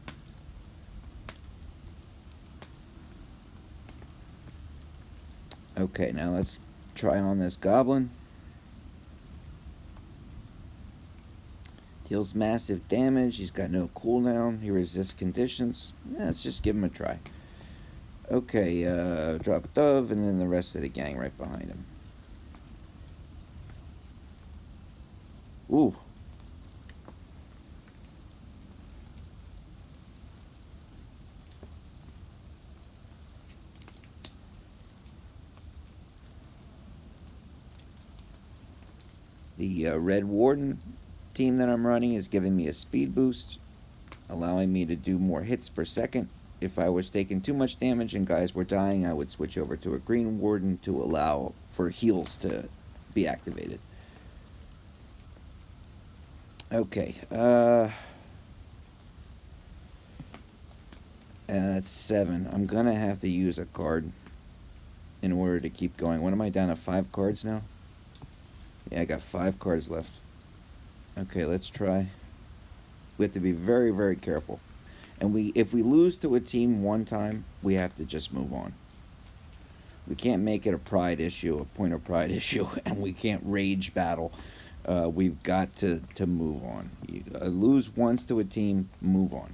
Okay, now let's try on this goblin. Deals massive damage. He's got no cooldown. He resists conditions. Yeah, let's just give him a try. Okay, drop Dove, and then the rest of the gang right behind him. Ooh. The Red Warden team that I'm running is giving me a speed boost, allowing me to do more hits per second. If I was taking too much damage and guys were dying, I would switch over to a Green Warden to allow for heals to be activated. Okay, that's 7. I'm gonna have to use a card in order to keep going. What am I down to? 5 cards now? Yeah, I got 5 cards left. Okay, let's try. We have to be very, very careful. And if we lose to a team one time, we have to just move on. We can't make it a pride issue, a point of pride issue, and we can't rage battle. We've got to move on. You lose once to a team, move on.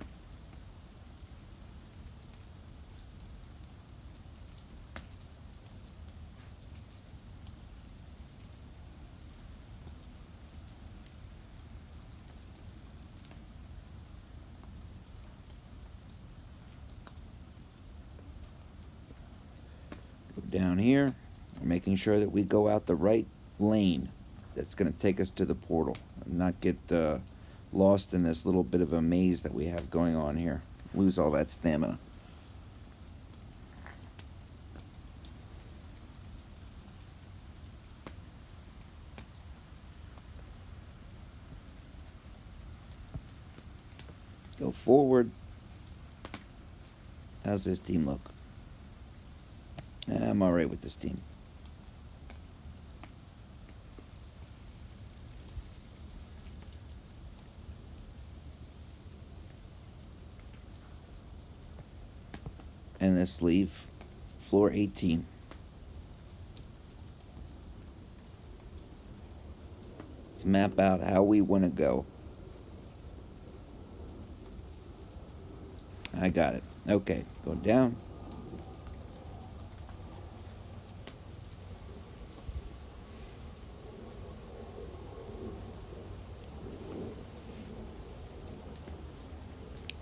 Go down here, making sure that we go out the right lane that's going to take us to the portal and not get lost in this little bit of a maze that we have going on here. Lose all that stamina. Go forward. How's this team look? I'm alright with this team. And let's leave floor 18. Let's map out how we want to go. I got it. Okay, go down.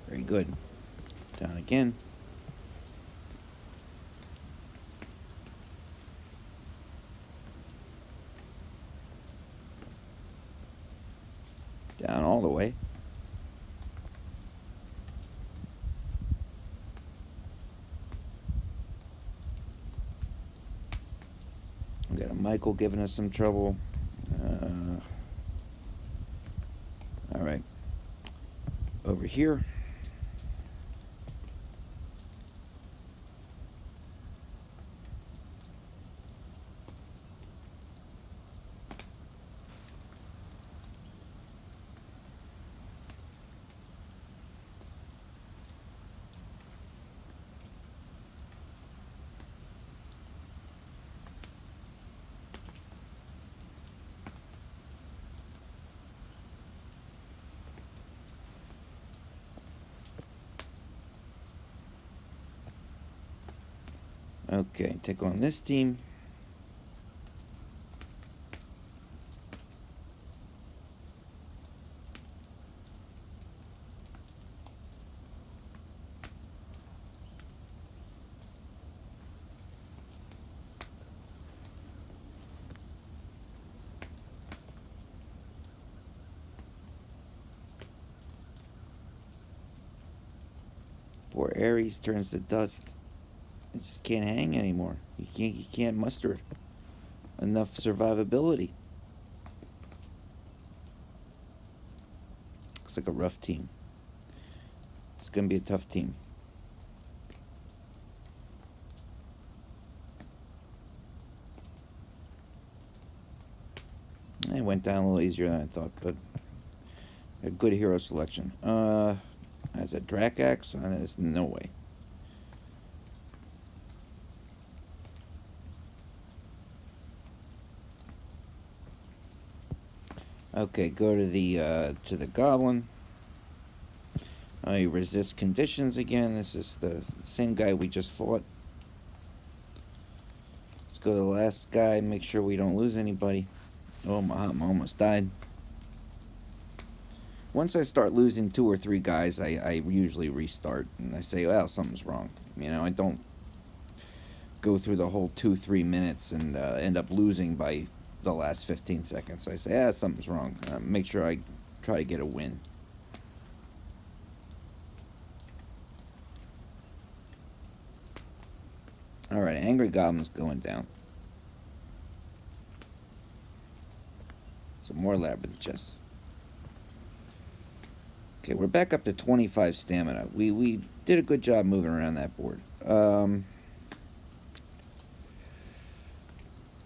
Very good. Down again. Down all the way. We got a Michael giving us some trouble. Alright. Over here. Okay, take on this team. Poor Ares turns to dust. It just can't hang anymore. You can't muster enough survivability. Looks like a rough team. It's gonna be a tough team. It went down a little easier than I thought, but a good hero selection. As a Drakax, there's no way. Okay, go to the goblin. You resist conditions again. This is the same guy we just fought. Let's go to the last guy. Make sure we don't lose anybody. Oh, Mahatma almost died. Once I start losing 2 or 3 guys, I usually restart and I say, well, something's wrong. You know, I don't go through the whole 2-3 minutes and end up losing by the last 15 seconds. I say, something's wrong. Make sure I try to get a win. Alright, Angry Goblin's going down. Some more Labyrinth chests. Okay, we're back up to 25 stamina. We did a good job moving around that board.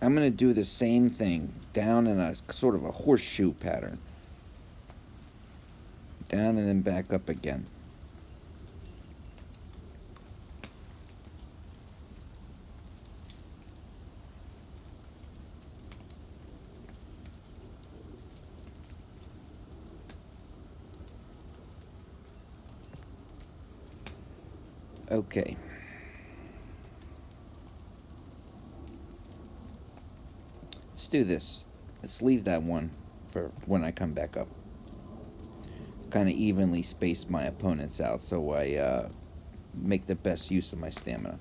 I'm going to do the same thing, down in a sort of a horseshoe pattern. Down and then back up again. Okay. Let's do this. Let's leave that one for when I come back up. Kind of evenly space my opponents out so I make the best use of my stamina.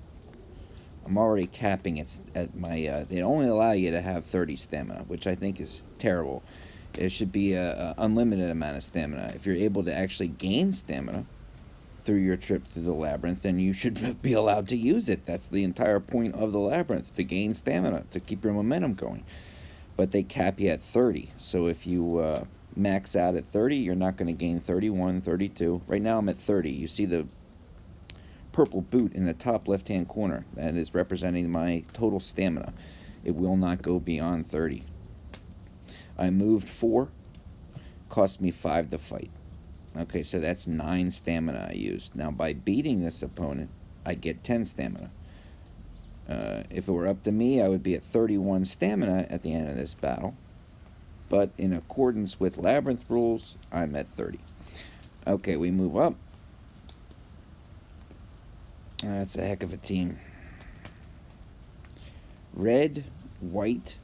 I'm already capping it at my. They only allow you to have 30 stamina, which I think is terrible. It should be a unlimited amount of stamina. If you're able to actually gain stamina through your trip through the labyrinth, then you should be allowed to use it. That's the entire point of the labyrinth, to gain stamina, to keep your momentum going. But they cap you at 30. So if you max out at 30, you're not going to gain 31, 32. Right now I'm at 30. You see the purple boot in the top left-hand corner. That is representing my total stamina. It will not go beyond 30. I moved 4. Cost me 5 to fight. Okay, so that's 9 stamina I used. Now, by beating this opponent, I get 10 stamina. If it were up to me, I would be at 31 stamina at the end of this battle. But in accordance with Labyrinth rules, I'm at 30. Okay, we move up. That's a heck of a team. Red, white,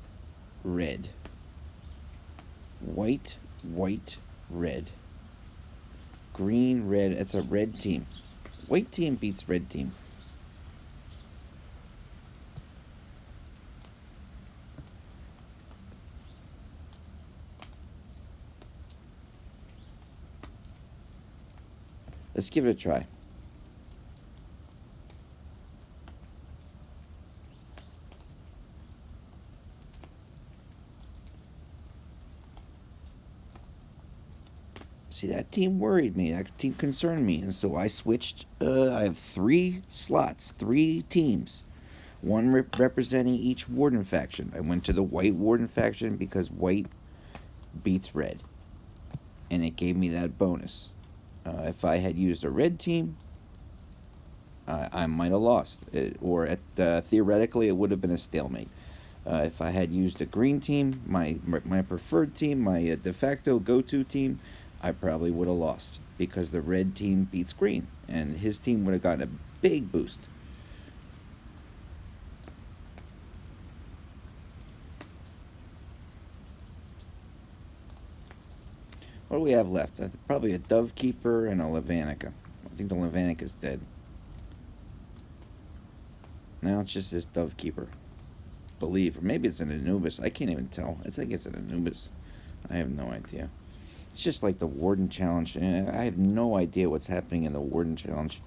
red. White, white, red. Green, red. It's a red team. White team beats red team. Let's give it a try. See, that team worried me. That team concerned me. And so I switched. I have 3 slots, 3 teams. One representing each warden faction. I went to the white warden faction because white beats red. And it gave me that bonus. If I had used a red team, I might have lost. Theoretically, it would have been a stalemate. If I had used a green team, my preferred team, my de facto go-to team, I probably would have lost because the red team beats green, and his team would have gotten a big boost. What do we have left? Probably a Dove Keeper and a Levanica. I think the Levanica's dead. Now it's just this Dove Keeper. Believe. Or maybe it's an Anubis. I can't even tell. I think it's an Anubis. I have no idea. It's just like the Warden Challenge. I have no idea what's happening in the Warden Challenge.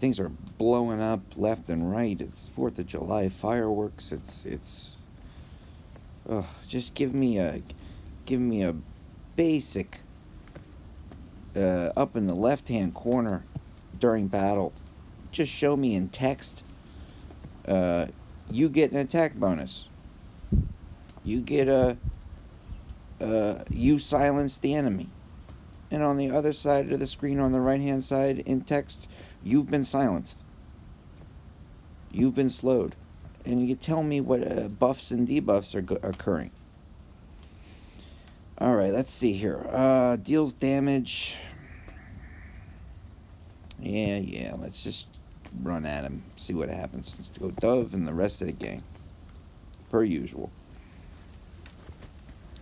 Things are blowing up left and right. It's 4th of July fireworks. Just give me a basic up in the left-hand corner during battle. Just show me in text. You get an attack bonus. You get you silence the enemy. And on the other side of the screen, on the right-hand side, in text, you've been silenced. You've been slowed. And you tell me what buffs and debuffs are occurring. Alright, let's see here. Deals damage. Yeah, let's just run at him. See what happens. Let's go Dove and the rest of the gang. Per usual.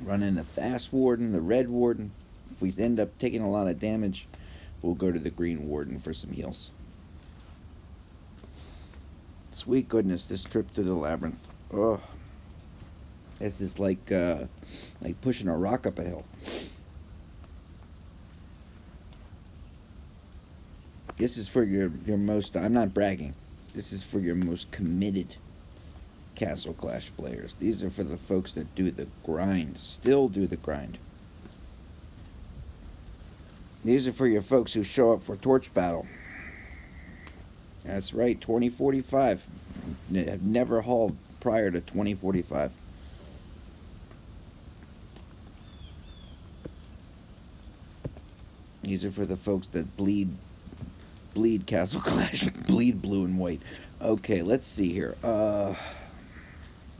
Run in the fast warden, the red warden. If we end up taking a lot of damage, we'll go to the green warden for some heals. Sweet goodness, this trip to the labyrinth. Oh, this is like pushing a rock up a hill. This is for your most, I'm not bragging, this is for your most committed Castle Clash players. These are for the folks that do the grind, still do the grind. These are for your folks who show up for Torch Battle. That's right, 2045. Have never hauled prior to 2045. These are for the folks that bleed Castle Clash, bleed blue and white. Okay, let's see here.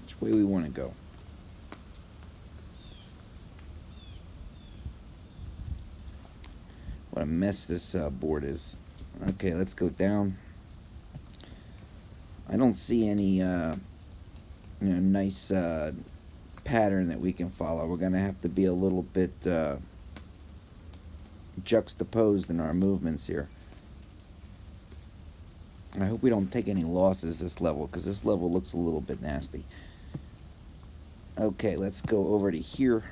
Which way we want to go? What a mess this board is. Okay, let's go down. I don't see any nice pattern that we can follow. We're gonna have to be a little bit juxtaposed in our movements here. I hope we don't take any losses this level, because this level looks a little bit nasty. Okay, let's go over to here.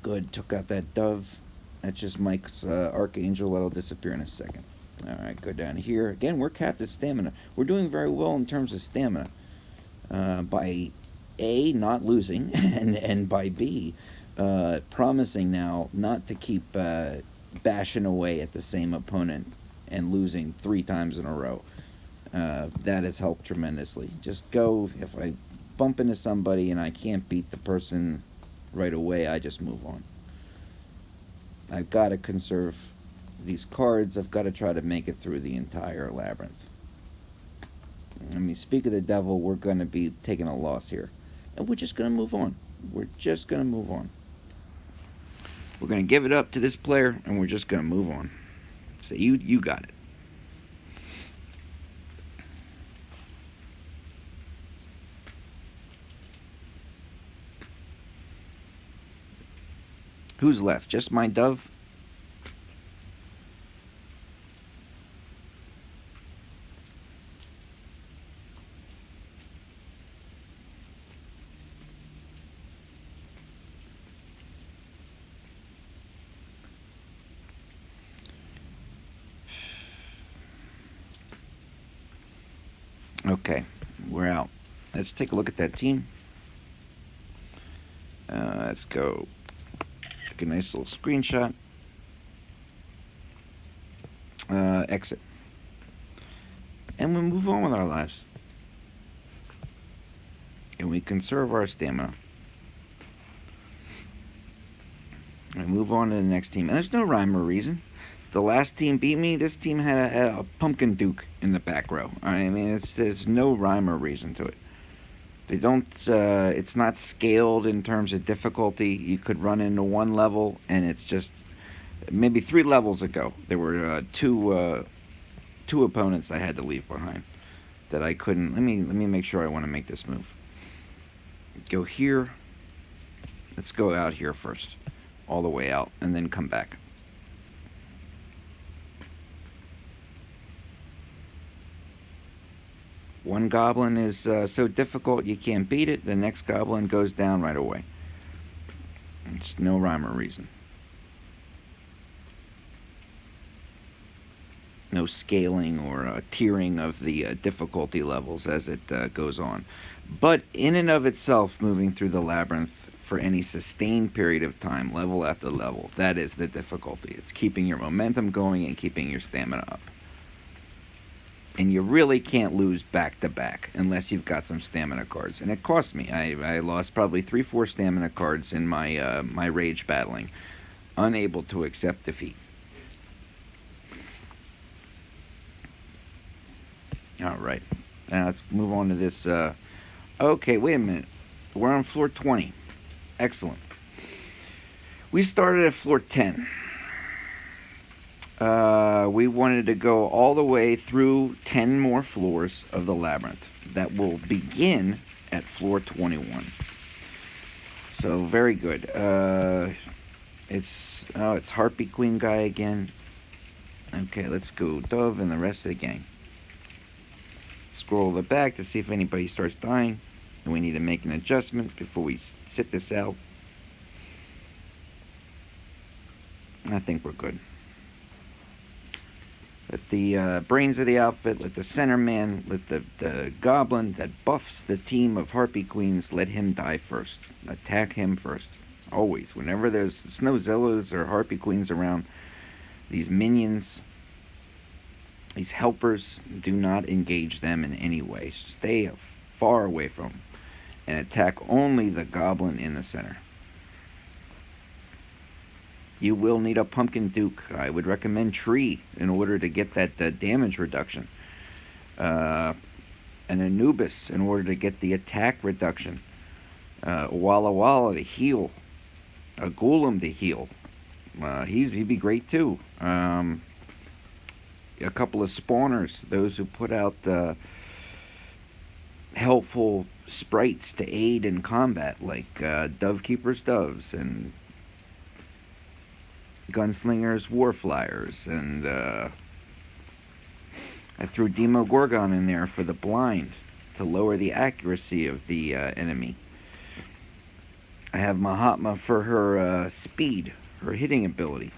Good, took out that dove. That's just Mike's Archangel. That'll disappear in a second. Alright, go down here. Again, we're capped at stamina. We're doing very well in terms of stamina. By A, not losing, and by B, promising now not to keep bashing away at the same opponent and losing 3 times in a row. That has helped tremendously. Just go, if I bump into somebody and I can't beat the person right away, I just move on. I've got to conserve these cards. I've got to try to make it through the entire labyrinth. I mean, speak of the devil, we're going to be taking a loss here. And we're just going to move on. We're just going to move on. We're going to give it up to this player, and we're just going to move on. So you got it. Who's left? Just my dove? Okay, we're out. Let's take a look at that team. Let's go. Take a nice little screenshot. Exit. And we move on with our lives. And we conserve our stamina. And move on to the next team. And there's no rhyme or reason. The last team beat me. This team had a pumpkin duke in the back row. I mean, there's no rhyme or reason to it. They don't. It's not scaled in terms of difficulty. You could run into one level, and it's just maybe 3 levels ago. There were two opponents I had to leave behind that I couldn't. Let me make sure I want to make this move. Go here. Let's go out here first, all the way out, and then come back. One goblin is so difficult you can't beat it. The next goblin goes down right away. It's no rhyme or reason. No scaling or tiering of the difficulty levels as it goes on. But in and of itself, moving through the labyrinth for any sustained period of time, level after level, that is the difficulty. It's keeping your momentum going and keeping your stamina up. And you really can't lose back to back unless you've got some stamina cards. And it cost me. I lost probably 3-4 stamina cards in my my rage battling, unable to accept defeat. All right, now let's move on to this. Okay, wait a minute. We're on floor 20. Excellent. We started at floor 10. We wanted to go all the way through 10 more floors of the labyrinth. That will begin at floor 21. So very good. It's Harpy Queen guy again. Okay, let's go Dove and the rest of the gang. Scroll the back to see if anybody starts dying. And we need to make an adjustment before we sit this out. I think we're good. Let the brains of the outfit, let the center man, let the goblin that buffs the team of Harpy Queens, let him die first. Attack him first. Always. Whenever there's Snowzillas or Harpy Queens around, these minions, these helpers, do not engage them in any way. Stay far away from them and attack only the goblin in the center. You will need a Pumpkin Duke. I would recommend Tree in order to get that damage reduction. An Anubis in order to get the attack reduction. Walla Walla to heal. A Golem to heal. He'd be great too. A couple of spawners, those who put out helpful sprites to aid in combat, like Dovekeeper's Doves and Gunslinger's Warflyers, and I threw Demogorgon in there for the blind to lower the accuracy of the enemy. I have Mahatma for her speed, her hitting ability.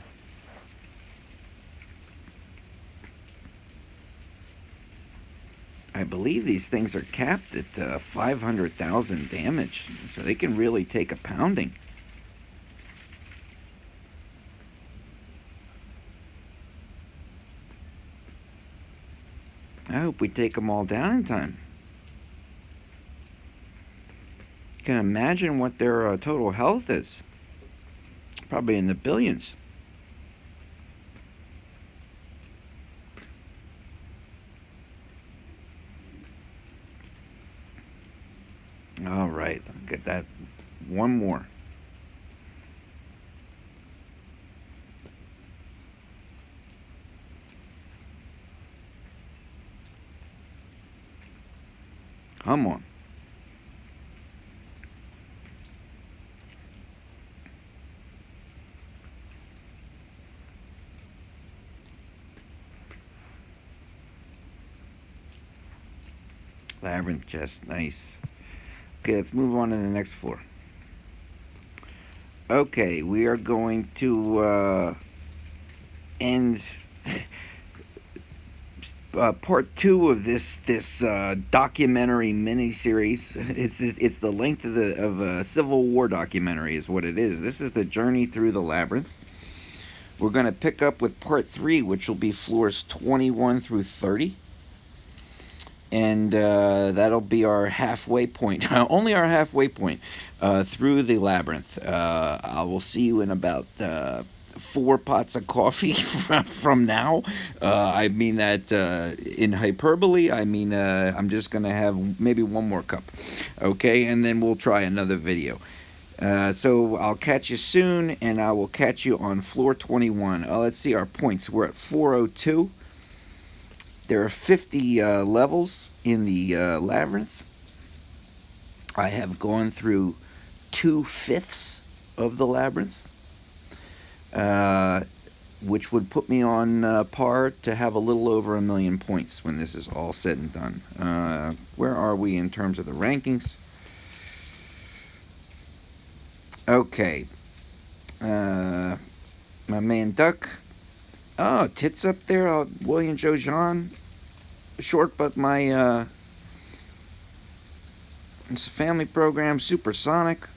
I believe these things are capped at 500,000 damage, so they can really take a pounding. I hope we take them all down in time. You can imagine what their total health is. Probably in the billions. All right, I'll get that. One more. Come on. Labyrinth chest, nice. Okay, let's move on to the next floor. Okay, we are going to end part 2 of this documentary miniseries. It's the length of a Civil War documentary, is what it is. This is the journey through the labyrinth. We're going to pick up with part 3, which will be floors 21 through 30. And that'll be our halfway point. Only our halfway point through the labyrinth. I will see you in about 4 pots of coffee from now. I mean that in hyperbole. I mean, I'm just going to have maybe 1 more cup. Okay, and then we'll try another video. So I'll catch you soon, and I will catch you on floor 21. Let's see our points. We're at 402. There are 50 levels in the labyrinth. I have gone through 2/5 of the labyrinth, which would put me on par to have a little over 1 million points when this is all said and done. Where are we in terms of the rankings? Okay. My man Duck. Oh, Tits up there. William Joe John. Short, but my it's a family program. Supersonic.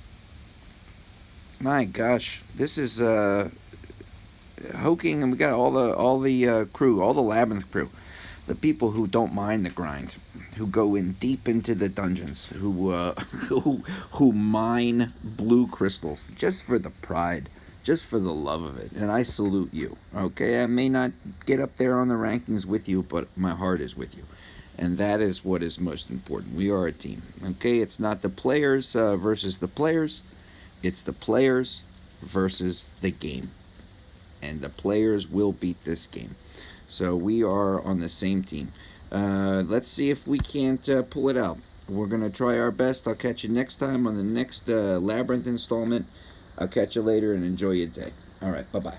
My gosh, this is Hoking, and we got all the crew, all the Labyrinth crew, the people who don't mind the grind, who go in deep into the dungeons, who who mine blue crystals just for the pride, just for the love of it. And I salute you. Okay, I may not get up there on the rankings with you, but my heart is with you. And that is what is most important. We are a team. Okay, it's not the players versus the players. It's the players versus the game. And the players will beat this game. So we are on the same team. Let's see if we can't pull it out. We're going to try our best. I'll catch you next time on the next Labyrinth installment. I'll catch you later and enjoy your day. All right, bye-bye.